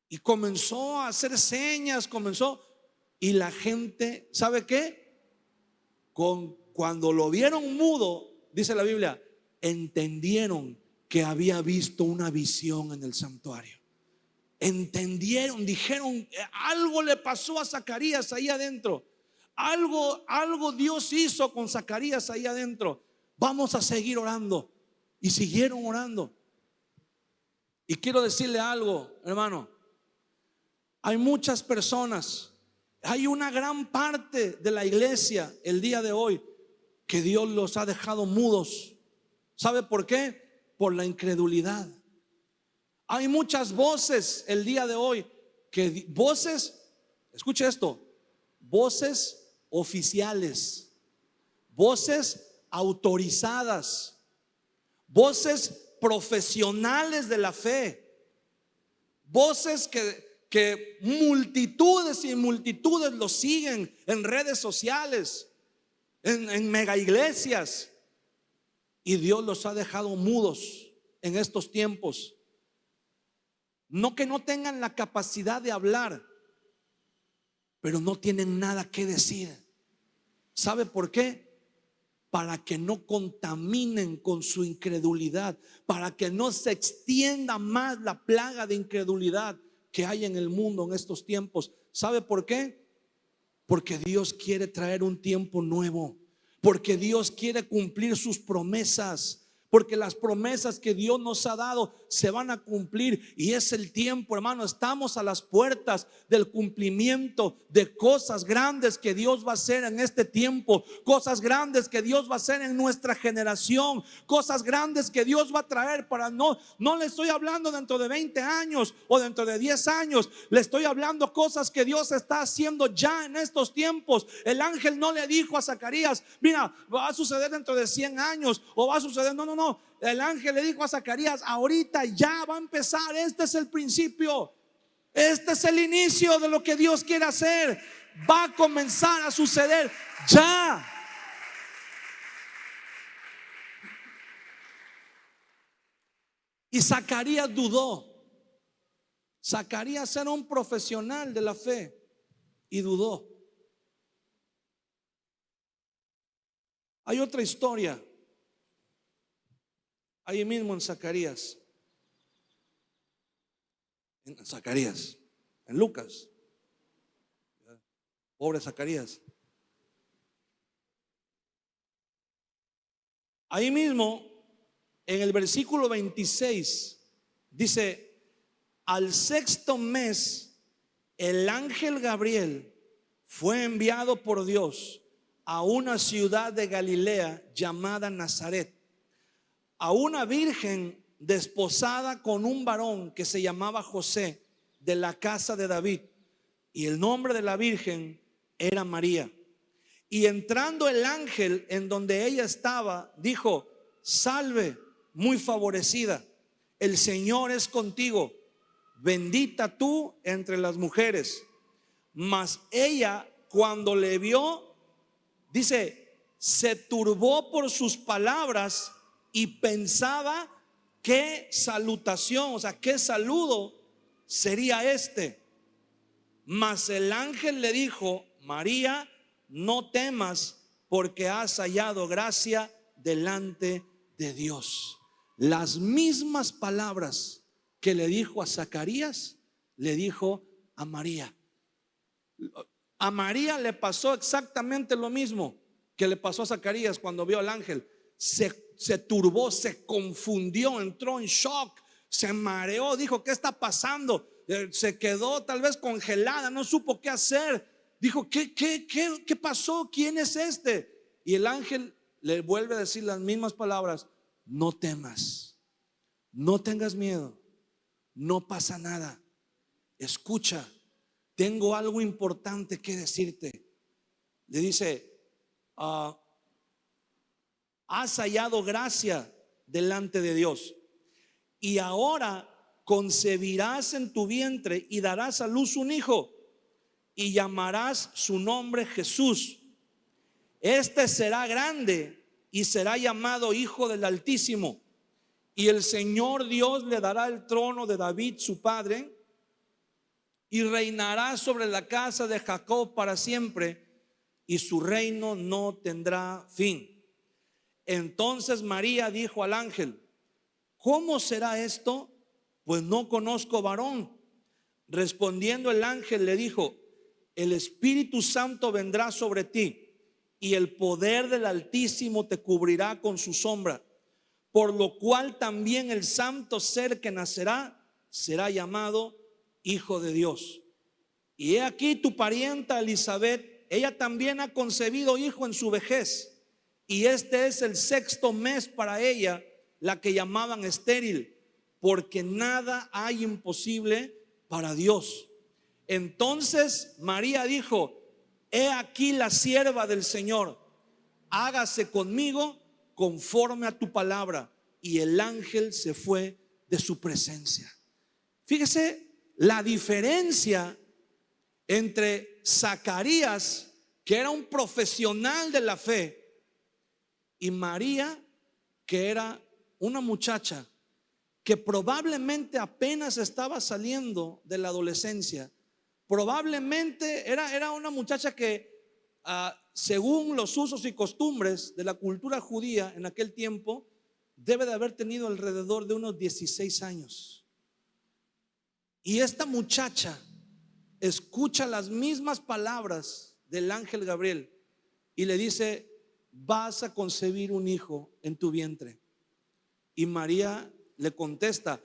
S1: y comenzó a hacer señas, y la gente, ¿sabe qué? Cuando lo vieron mudo, dice la Biblia, entendieron que había visto una visión en el santuario. Entendieron, dijeron, algo le pasó a Zacarías ahí adentro. Algo Dios hizo con Zacarías ahí adentro. Vamos a seguir orando. Y siguieron orando. Y quiero decirle algo, hermano. Hay muchas personas, hay una gran parte de la iglesia el día de hoy que Dios los ha dejado mudos. ¿Sabe por qué? Por la incredulidad. Hay muchas voces el día de hoy escuche esto, voces oficiales, voces autorizadas, voces profesionales de la fe, voces que multitudes y multitudes los siguen en redes sociales, en mega iglesias, y Dios los ha dejado mudos en estos tiempos. No que no tengan la capacidad de hablar, pero no tienen nada que decir. ¿Sabe por qué? Para que no contaminen con su incredulidad, para que no se extienda más la plaga de incredulidad que hay en el mundo en estos tiempos. ¿Sabe por qué? Porque Dios quiere traer un tiempo nuevo, porque Dios quiere cumplir sus promesas, porque las promesas que Dios nos ha dado se van a cumplir. Y es el tiempo, hermano. Estamos a las puertas del cumplimiento de cosas grandes que Dios va a hacer en este tiempo, cosas grandes que Dios va a hacer en nuestra generación, cosas grandes que Dios va a traer para no le estoy hablando dentro de 20 años o dentro de 10 años. Le estoy hablando cosas que Dios está haciendo ya en estos tiempos. El ángel no le dijo a Zacarías, mira, va a suceder dentro de 100 años o va a suceder, no. El ángel le dijo a Zacarías, ahorita ya va a empezar. Este es el principio, este es el inicio de lo que Dios quiere hacer. Va a comenzar a suceder ya. Y Zacarías dudó. Zacarías era un profesional de la fe y dudó. Hay otra historia ahí mismo en Zacarías, en Lucas. Pobre Zacarías. Ahí mismo, en el versículo 26, dice: al sexto mes, el ángel Gabriel fue enviado por Dios a una ciudad de Galilea llamada Nazaret, a una virgen desposada con un varón que se llamaba José, de la casa de David, y el nombre de la virgen era María. Y entrando el ángel en donde ella estaba, dijo: salve, muy favorecida, el Señor es contigo, bendita tú entre las mujeres. Mas ella, cuando le vio, dice, se turbó por sus palabras y pensaba qué salutación, o sea, qué saludo sería este. Mas el ángel le dijo: María, no temas, porque has hallado gracia delante de Dios. Las mismas palabras que le dijo a Zacarías, le dijo a María. A María le pasó exactamente lo mismo que le pasó a Zacarías cuando vio al ángel. Se turbó, se confundió, entró en shock, se mareó, dijo: ¿qué está pasando? Se quedó tal vez congelada, no supo qué hacer. Dijo: ¿Qué pasó? ¿Quién es este? Y el ángel le vuelve a decir las mismas palabras: no temas, no tengas miedo, no pasa nada. Escucha, tengo algo importante que decirte. Le dice: has hallado gracia delante de Dios. Y ahora concebirás en tu vientre y darás a luz un hijo, y llamarás su nombre Jesús. Este será grande y será llamado Hijo del Altísimo. Y el Señor Dios le dará el trono de David su padre, y reinará sobre la casa de Jacob para siempre, y su reino no tendrá fin. Entonces María dijo al ángel: ¿cómo será esto? Pues no conozco varón. Respondiendo el ángel le dijo: el Espíritu Santo vendrá sobre ti, y el poder del Altísimo te cubrirá con su sombra, por lo cual también el santo ser que nacerá será llamado Hijo de Dios. Y he aquí tu parienta Elizabeth, ella también ha concebido hijo en su vejez, y este es el 6º mes para ella, la que llamaban estéril, porque nada hay imposible para Dios. Entonces María dijo: he aquí la sierva del Señor, hágase conmigo conforme a tu palabra. Y el ángel se fue de su presencia. Fíjese la diferencia entre Zacarías, que era un profesional de la fe, y María, que era una muchacha que probablemente apenas estaba saliendo de la adolescencia. Probablemente era una muchacha que según los usos y costumbres de la cultura judía en aquel tiempo, debe de haber tenido alrededor de unos 16 años. Y esta muchacha escucha las mismas palabras del ángel Gabriel y le dice: vas a concebir un hijo en tu vientre. Y María le contesta,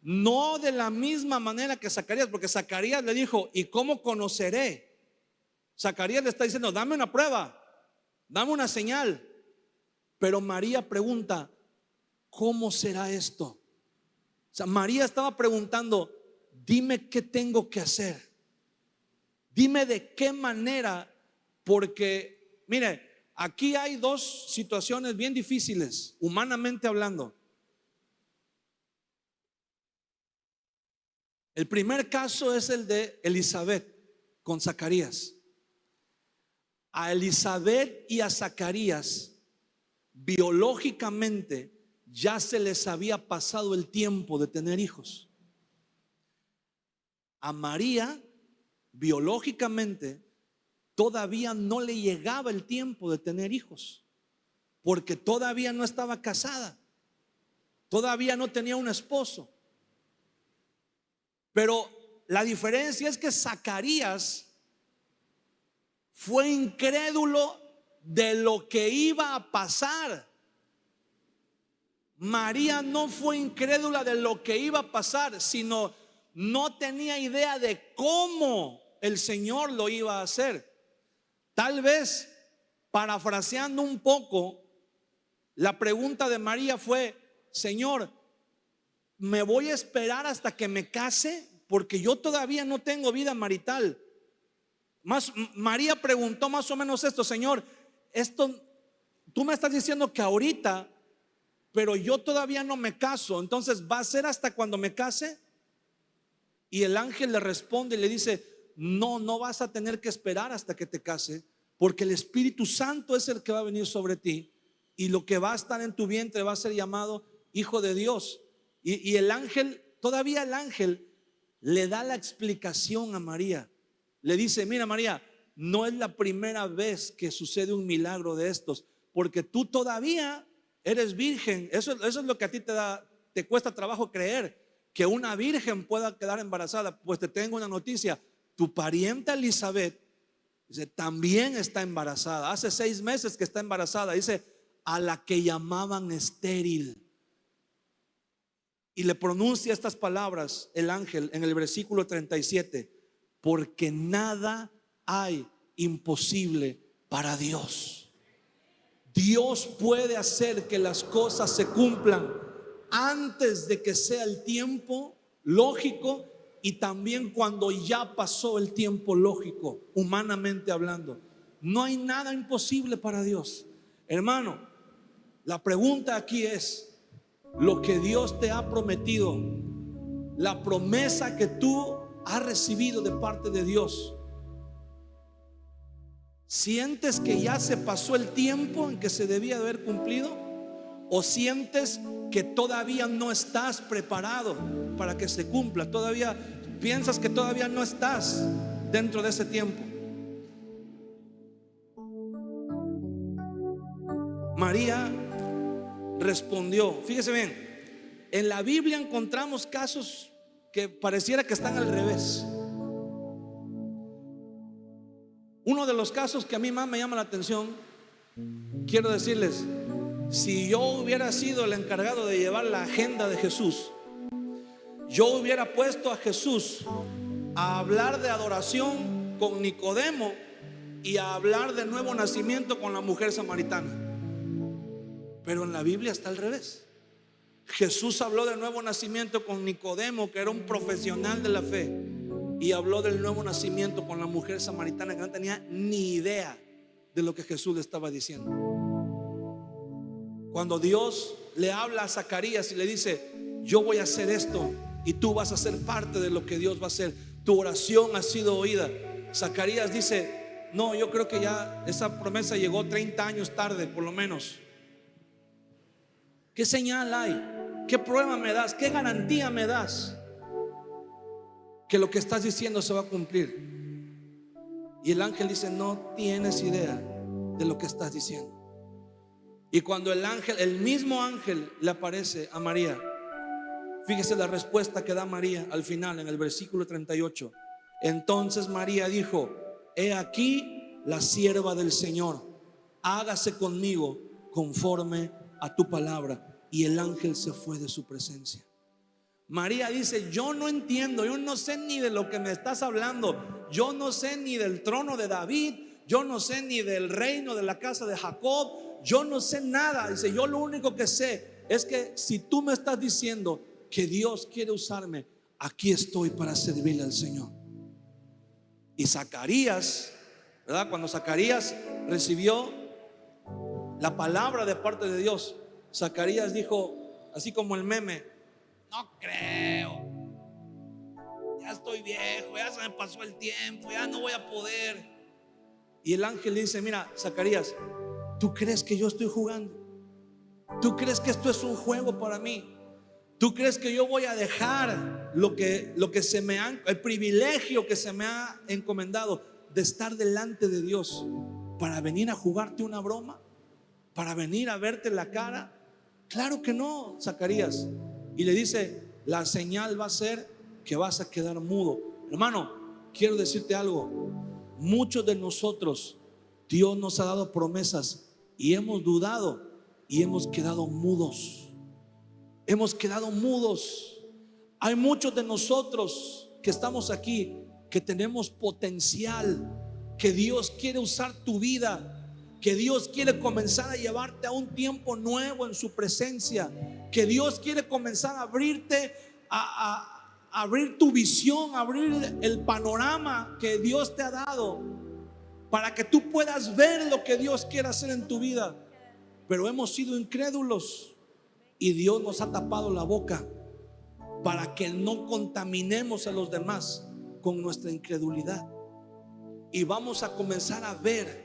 S1: no de la misma manera que Zacarías, porque Zacarías le dijo: ¿y cómo conoceré? Zacarías le está diciendo: dame una prueba, dame una señal. Pero María pregunta: ¿cómo será esto? O sea, María estaba preguntando: dime qué tengo que hacer, dime de qué manera, porque mire, aquí hay dos situaciones bien difíciles, humanamente hablando. El primer caso es el de Elizabeth con Zacarías. A Elizabeth y a Zacarías biológicamente ya se les había pasado el tiempo de tener hijos. A María biológicamente todavía no le llegaba el tiempo de tener hijos, porque todavía no estaba casada, todavía no tenía un esposo. Pero la diferencia es que Zacarías fue incrédulo de lo que iba a pasar. María no fue incrédula de lo que iba a pasar, sino no tenía idea de cómo el Señor lo iba a hacer. Tal vez, parafraseando un poco, la pregunta de María fue: Señor, ¿me voy a esperar hasta que me case? Porque yo todavía no tengo vida marital. María preguntó más o menos esto: Señor, esto tú me estás diciendo que ahorita, pero yo todavía no me caso, entonces ¿va a ser hasta cuando me case? Y el ángel le responde y le dice: no, no vas a tener que esperar hasta que te case, porque el Espíritu Santo es el que va a venir sobre ti, y lo que va a estar en tu vientre va a ser llamado Hijo de Dios. Y el ángel, todavía el ángel le da la explicación a María. Le dice: mira, María, no es la primera vez que sucede un milagro de estos, porque tú todavía eres virgen. Eso es lo que a ti te cuesta trabajo creer, que una virgen pueda quedar embarazada. Pues te tengo una noticia: tu parienta Elizabeth, dice, también está embarazada. Hace 6 meses que está embarazada. Dice, a la que llamaban estéril. Y le pronuncia estas palabras el ángel en el versículo 37: porque nada hay imposible para Dios. Dios puede hacer que las cosas se cumplan antes de que sea el tiempo lógico, y también cuando ya pasó el tiempo lógico, humanamente hablando. No hay nada imposible para Dios. Hermano, La pregunta aquí es, lo que Dios te ha prometido, la promesa que tú has recibido de parte de Dios, ¿sientes que ya se pasó el tiempo en que se debía de haber cumplido? ¿O sientes que todavía no estás preparado para que se cumpla? Todavía piensas que todavía no estás dentro de ese tiempo. María respondió. Fíjese bien, en la Biblia encontramos casos que pareciera que están al revés. Uno de los casos que a mí más me llama la atención, quiero decirles, si yo hubiera sido el encargado de llevar la agenda de Jesús, yo hubiera puesto a Jesús a hablar de adoración con Nicodemo y a hablar de nuevo nacimiento con la mujer samaritana. Pero en la Biblia está al revés. Jesús habló del nuevo nacimiento con Nicodemo, que era un profesional de la fe, y habló del nuevo nacimiento con la mujer samaritana, que no tenía ni idea de lo que Jesús le estaba diciendo. Cuando Dios le habla a Zacarías y le dice: yo voy a hacer esto y tú vas a ser parte de lo que Dios va a hacer, tu oración ha sido oída. Zacarías dice: no, yo creo que ya esa promesa llegó 30 años tarde, por lo menos. ¿Qué señal hay? ¿Qué prueba me das? ¿Qué garantía me das que lo que estás diciendo se va a cumplir? Y el ángel dice: no tienes idea de lo que estás diciendo. Y cuando el mismo ángel le aparece a María, fíjese la respuesta que da María al final en el versículo 38. Entonces María dijo: he aquí la sierva del Señor, hágase conmigo conforme a tu palabra. Y el ángel se fue de su presencia. María dice: yo no entiendo, yo no sé ni de lo que me estás hablando, yo no sé ni del trono de David, yo no sé ni del reino de la casa de Jacob, yo no sé nada. Dice: yo lo único que sé es que si tú me estás diciendo que Dios quiere usarme, aquí estoy para servirle al Señor. Y Zacarías, ¿verdad? Cuando Zacarías recibió la palabra de parte de Dios, Zacarías dijo, así como el meme: no creo, ya estoy viejo, ya se me pasó el tiempo, ya no voy a poder. Y el ángel le dice: mira, Zacarías, ¿tú crees que yo estoy jugando? ¿Tú crees que esto es un juego para mí? ¿Tú crees que yo voy a dejar lo que se me ha, el privilegio que se me ha encomendado de estar delante de Dios, para venir a jugarte una broma, para venir a verte la cara? Claro que no, Zacarías. Y le dice: la señal va a ser que vas a quedar mudo. Hermano, quiero decirte algo. Muchos de nosotros, Dios nos ha dado promesas y hemos dudado y hemos quedado mudos. Hemos quedado mudos. Hay muchos de nosotros que estamos aquí, que tenemos potencial, que Dios quiere usar tu vida, que Dios quiere comenzar a llevarte a un tiempo nuevo en su presencia, que Dios quiere comenzar a abrirte, a abrir tu visión, a abrir el panorama que Dios te ha dado, para que tú puedas ver lo que Dios quiere hacer en tu vida. Pero hemos sido incrédulos y Dios nos ha tapado la boca para que no contaminemos a los demás con nuestra incredulidad. Y vamos a comenzar a ver.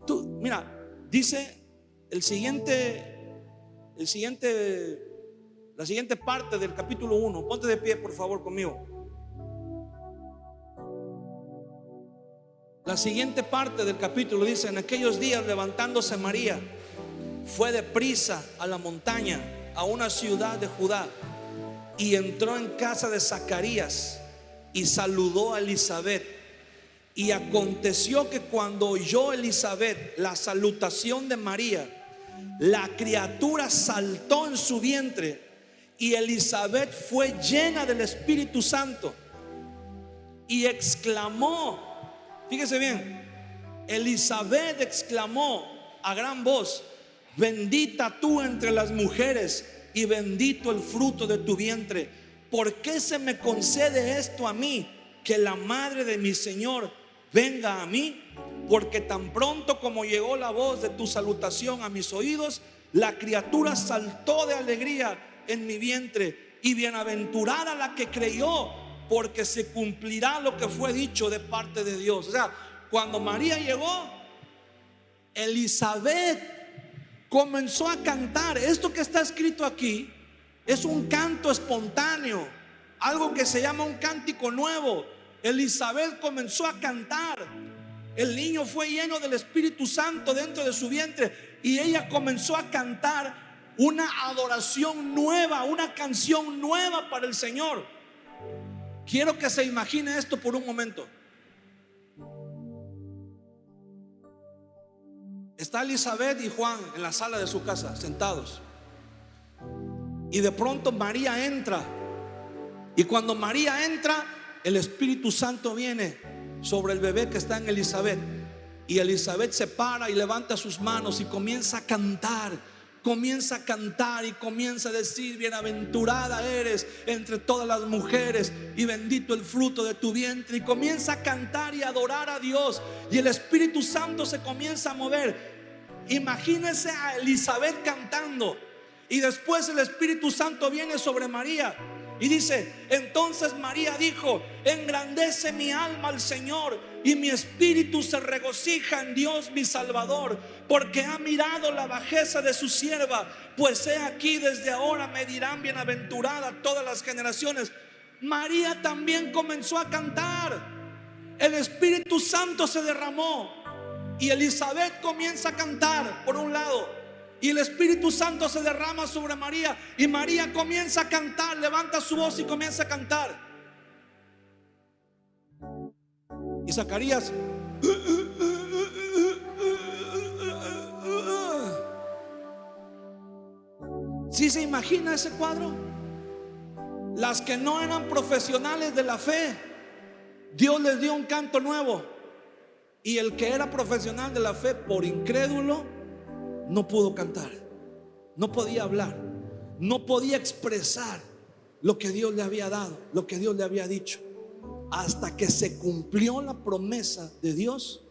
S1: Tú, mira, dice la siguiente parte del capítulo 1. Ponte de pie, por favor, conmigo. La siguiente parte del capítulo dice: en aquellos días, levantándose María, fue deprisa a la montaña, a una ciudad de Judá, y entró en casa de Zacarías y saludó a Elizabeth. Y aconteció que cuando oyó Elizabeth la salutación de María, la criatura saltó en su vientre, y Elizabeth fue llena del Espíritu Santo y exclamó, fíjese bien, Elizabeth exclamó a gran voz: bendita tú entre las mujeres y bendito el fruto de tu vientre. ¿Por qué se me concede esto a mí, que la madre de mi Señor venga a mí? Porque tan pronto como llegó la voz de tu salutación a mis oídos, la criatura saltó de alegría en mi vientre, y bienaventurada la que creyó, porque se cumplirá lo que fue dicho de parte de Dios. O sea, cuando María llegó, Elizabeth comenzó a cantar. Esto que está escrito aquí es un canto espontáneo, algo que se llama un cántico nuevo. Elizabeth comenzó a cantar. El niño fue lleno del Espíritu Santo dentro de su vientre, y ella comenzó a cantar una adoración nueva, una canción nueva para el Señor. Quiero que se imagine esto por un momento. Está Elizabeth y Juan en la sala de su casa, sentados, y de pronto María entra. Y cuando María entra, el Espíritu Santo viene sobre el bebé que está en Elizabeth, y Elizabeth se para y levanta sus manos y comienza a cantar. Comienza a cantar y comienza a decir: bienaventurada eres entre todas las mujeres, y bendito el fruto de tu vientre. Y comienza a cantar y adorar a Dios, y el Espíritu Santo se comienza a mover. Imagínense a Elizabeth cantando, y después el Espíritu Santo viene sobre María y dice: entonces María dijo: engrandece mi alma al Señor, y mi espíritu se regocija en Dios mi Salvador, porque ha mirado la bajeza de su sierva. Pues he aquí, desde ahora me dirán bienaventurada todas las generaciones. María también comenzó a cantar. El Espíritu Santo se derramó, y Elizabeth comienza a cantar por un lado, y el Espíritu Santo se derrama sobre María, y María comienza a cantar, levanta su voz y comienza a cantar. Y Zacarías, ¿sí se imagina ese cuadro? Las que no eran profesionales de la fe, Dios les dio un canto nuevo, y el que era profesional de la fe, por incrédulo, no pudo cantar, no podía hablar, no podía expresar lo que Dios le había dado, lo que Dios le había dicho, hasta que se cumplió la promesa de Dios.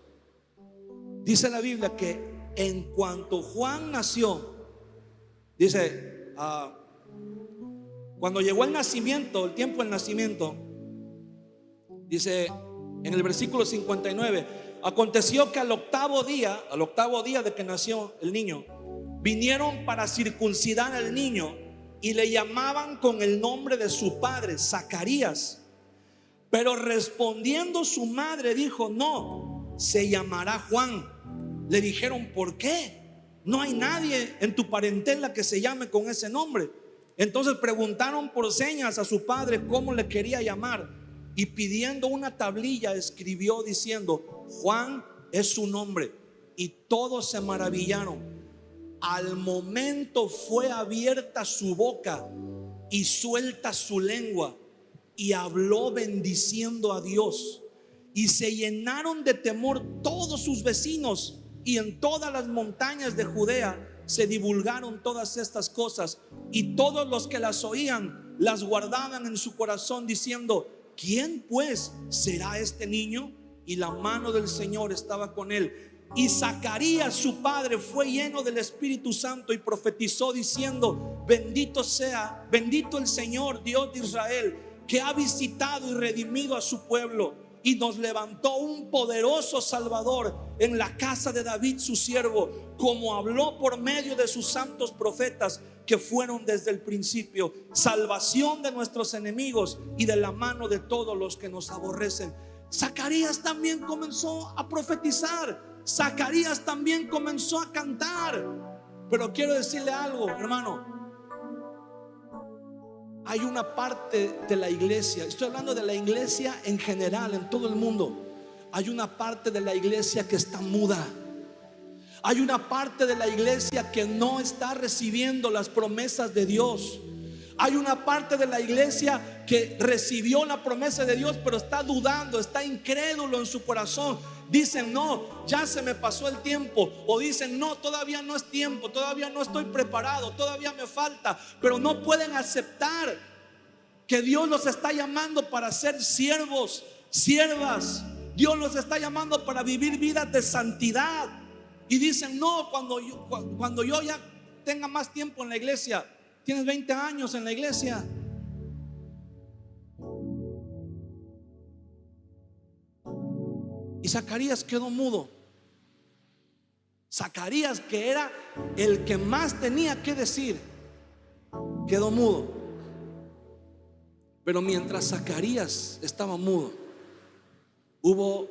S1: Dice la Biblia que en cuanto Juan nació, dice, cuando llegó el nacimiento, el tiempo del nacimiento, dice en el versículo 59, aconteció que al octavo día de que nació el niño, vinieron para circuncidar al niño, y le llamaban con el nombre de su padre, Zacarías. Pero respondiendo su madre dijo: no, se llamará Juan. Le dijeron: ¿por qué? No hay nadie en tu parentela que se llame con ese nombre. Entonces preguntaron por señas a su padre cómo le quería llamar, y pidiendo una tablilla escribió diciendo: Juan es su nombre. Y todos se maravillaron. Al momento fue abierta su boca y suelta su lengua, y habló bendiciendo a Dios. Y se llenaron de temor todos sus vecinos, y en todas las montañas de Judea se divulgaron todas estas cosas, y todos los que las oían las guardaban en su corazón, diciendo: ¿quién pues será este niño? Y la mano del Señor estaba con él. Y Zacarías su padre fue lleno del Espíritu Santo y profetizó diciendo: bendito el Señor Dios de Israel, que ha visitado y redimido a su pueblo, y nos levantó un poderoso Salvador en la casa de David su siervo, como habló por medio de sus santos profetas que fueron desde el principio, salvación de nuestros enemigos y de la mano de todos los que nos aborrecen. Zacarías también comenzó a profetizar. Zacarías también comenzó a cantar. Pero quiero decirle algo, hermano. Hay una parte de la iglesia, estoy hablando de la iglesia en general, en todo el mundo. Hay una parte de la iglesia que está muda. Hay una parte de la iglesia que no está recibiendo las promesas de Dios. Hay una parte de la iglesia que recibió la promesa de Dios, pero está dudando, está incrédulo en su corazón. Dicen: no, ya se me pasó el tiempo. O dicen: no, todavía no es tiempo, todavía no estoy preparado, todavía me falta. Pero no pueden aceptar que Dios los está llamando para ser siervos, siervas. Dios los está llamando para vivir vidas de santidad. Y dicen: no, cuando yo ya tenga más tiempo en la iglesia. Tienes 20 años en la iglesia. Y Zacarías quedó mudo. Zacarías, que era el que más tenía que decir, quedó mudo. Pero mientras Zacarías estaba mudo, hubo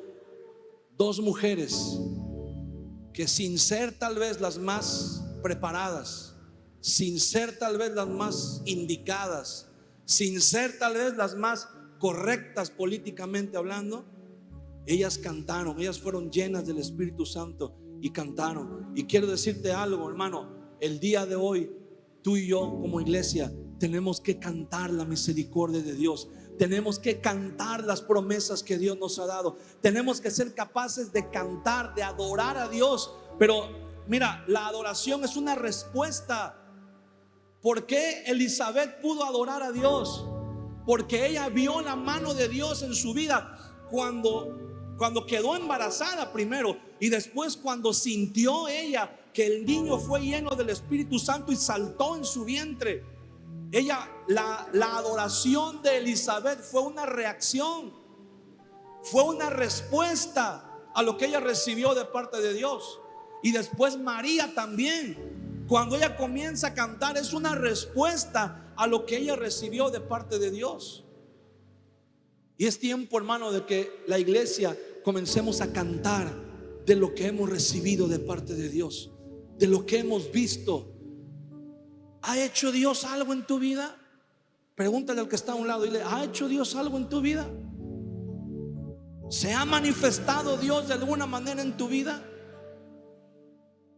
S1: dos mujeres que, sin ser tal vez las más preparadas, sin ser tal vez las más indicadas, sin ser tal vez las más correctas políticamente hablando, ellas cantaron, ellas fueron llenas del Espíritu Santo y cantaron. Y quiero decirte algo, hermano, el día de hoy tú y yo como iglesia tenemos que cantar la misericordia de Dios. Tenemos que cantar las promesas que Dios nos ha dado. Tenemos que ser capaces de cantar, de adorar a Dios. Pero mira, la adoración es una respuesta. ¿Por qué Elizabeth pudo adorar a Dios? Porque ella vio la mano de Dios en su vida cuando quedó embarazada primero, y después cuando sintió ella que el niño fue lleno del Espíritu Santo y saltó en su vientre. La adoración de Elizabeth fue una reacción, fue una respuesta a lo que ella recibió de parte de Dios. Y después María también, cuando ella comienza a cantar, es una respuesta a lo que ella recibió de parte de Dios. Y es tiempo, hermano, de que la iglesia comencemos a cantar de lo que hemos recibido de parte de Dios, de lo que hemos visto. ¿Ha hecho Dios algo en tu vida? Pregúntale al que está a un lado y dile: ¿ha hecho Dios algo en tu vida? ¿Se ha manifestado Dios de alguna manera en tu vida?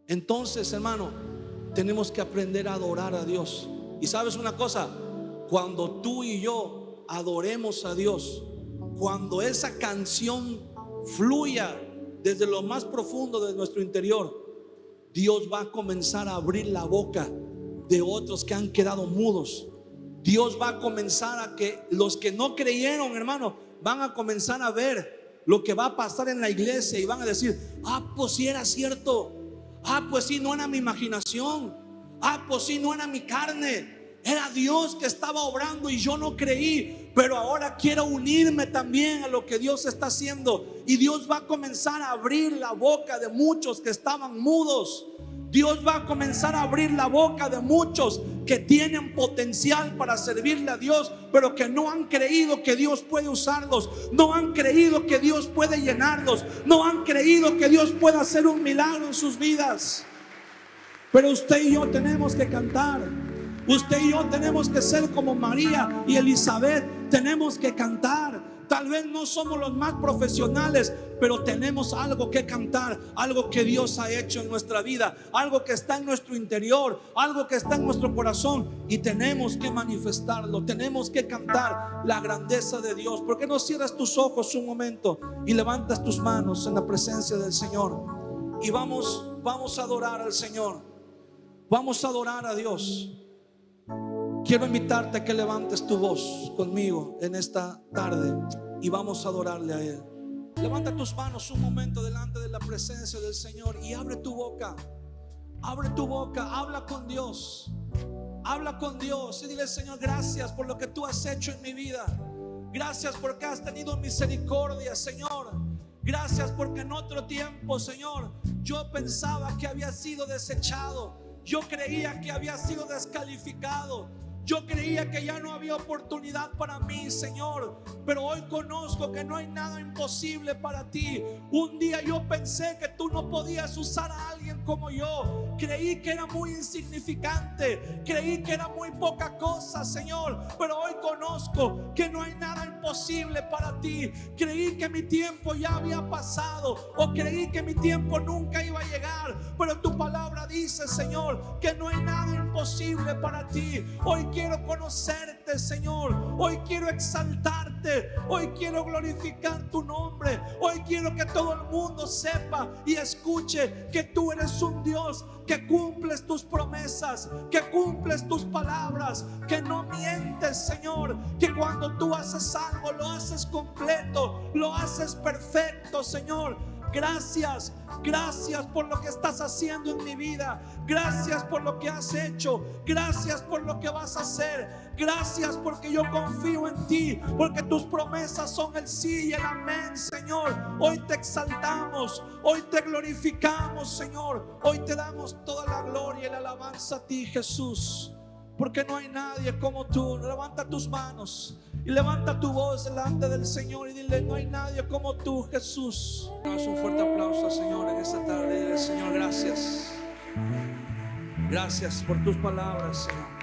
S1: Entonces, hermano, tenemos que aprender a adorar a Dios. Y sabes una cosa, cuando tú y yo adoremos a Dios, cuando esa canción fluya desde lo más profundo de nuestro interior, Dios va a comenzar a abrir la boca de otros que han quedado mudos. Dios va a comenzar a que los que no creyeron, hermano, van a comenzar a ver lo que va a pasar en la iglesia y van a decir: ah, pues sí era cierto. Ah, pues sí, no era mi imaginación. Ah, pues sí, no era mi carne. Era Dios que estaba obrando y yo no creí, pero ahora quiero unirme también a lo que Dios está haciendo. Y Dios va a comenzar a abrir la boca de muchos que estaban mudos. Dios va a comenzar a abrir la boca de muchos que tienen potencial para servirle a Dios, pero que no han creído que Dios puede usarlos, no han creído que Dios puede llenarlos, no han creído que Dios puede hacer un milagro en sus vidas. Pero usted y yo tenemos que cantar. Usted y yo tenemos que ser como María y Elizabeth. Tenemos que cantar. Tal vez no somos los más profesionales, pero tenemos algo que cantar, algo que Dios ha hecho en nuestra vida, algo que está en nuestro interior, algo que está en nuestro corazón, y tenemos que manifestarlo. Tenemos que cantar la grandeza de Dios. ¿Por qué no cierras tus ojos un momento y levantas tus manos en la presencia del Señor? Y vamos a adorar al Señor. Vamos a adorar a Dios. Quiero invitarte a que levantes tu voz conmigo en esta tarde y vamos a adorarle a Él. Levanta tus manos un momento delante de la presencia del Señor y abre tu boca. Abre tu boca, habla con Dios. Habla con Dios y dile: Señor, gracias por lo que tú has hecho en mi vida. Gracias porque has tenido misericordia, Señor. Gracias porque en otro tiempo, Señor, yo pensaba que había sido desechado. Yo creía que había sido descalificado. Yo creía que ya no había oportunidad para mí, Señor, pero hoy conozco que no hay nada imposible para ti. Un día yo pensé que tú no podías usar a alguien como yo. Creí que era muy insignificante, creí que era muy poca cosa, Señor, pero hoy conozco que no hay nada imposible para ti. Creí que mi tiempo ya había pasado, o creí que mi tiempo nunca iba a llegar, pero tu palabra dice, Señor, que no hay nada imposible para ti. Hoy quiero conocerte, Señor. Hoy quiero exaltarte. Hoy quiero glorificar tu nombre. Hoy quiero que todo el mundo sepa y escuche que tú eres un Dios que cumples tus promesas, que cumples tus palabras, que no mientes, Señor, que cuando tú haces algo lo haces completo, lo haces perfecto, Señor. gracias. Gracias por lo que estás haciendo en mi vida. Gracias por lo que has hecho. Gracias por lo que vas a hacer. Gracias porque yo confío en ti, porque tus promesas son el sí y el amén, Señor. Hoy te exaltamos, hoy te glorificamos, Señor. Hoy te damos toda la gloria y la alabanza a ti, Jesús, porque no hay nadie como tú. Levanta tus manos y levanta tu voz delante del Señor y dile: no hay nadie como tú, Jesús. Damos un fuerte aplauso al Señor en esta tarde. Dile: Señor, gracias. Gracias por tus palabras, Señor.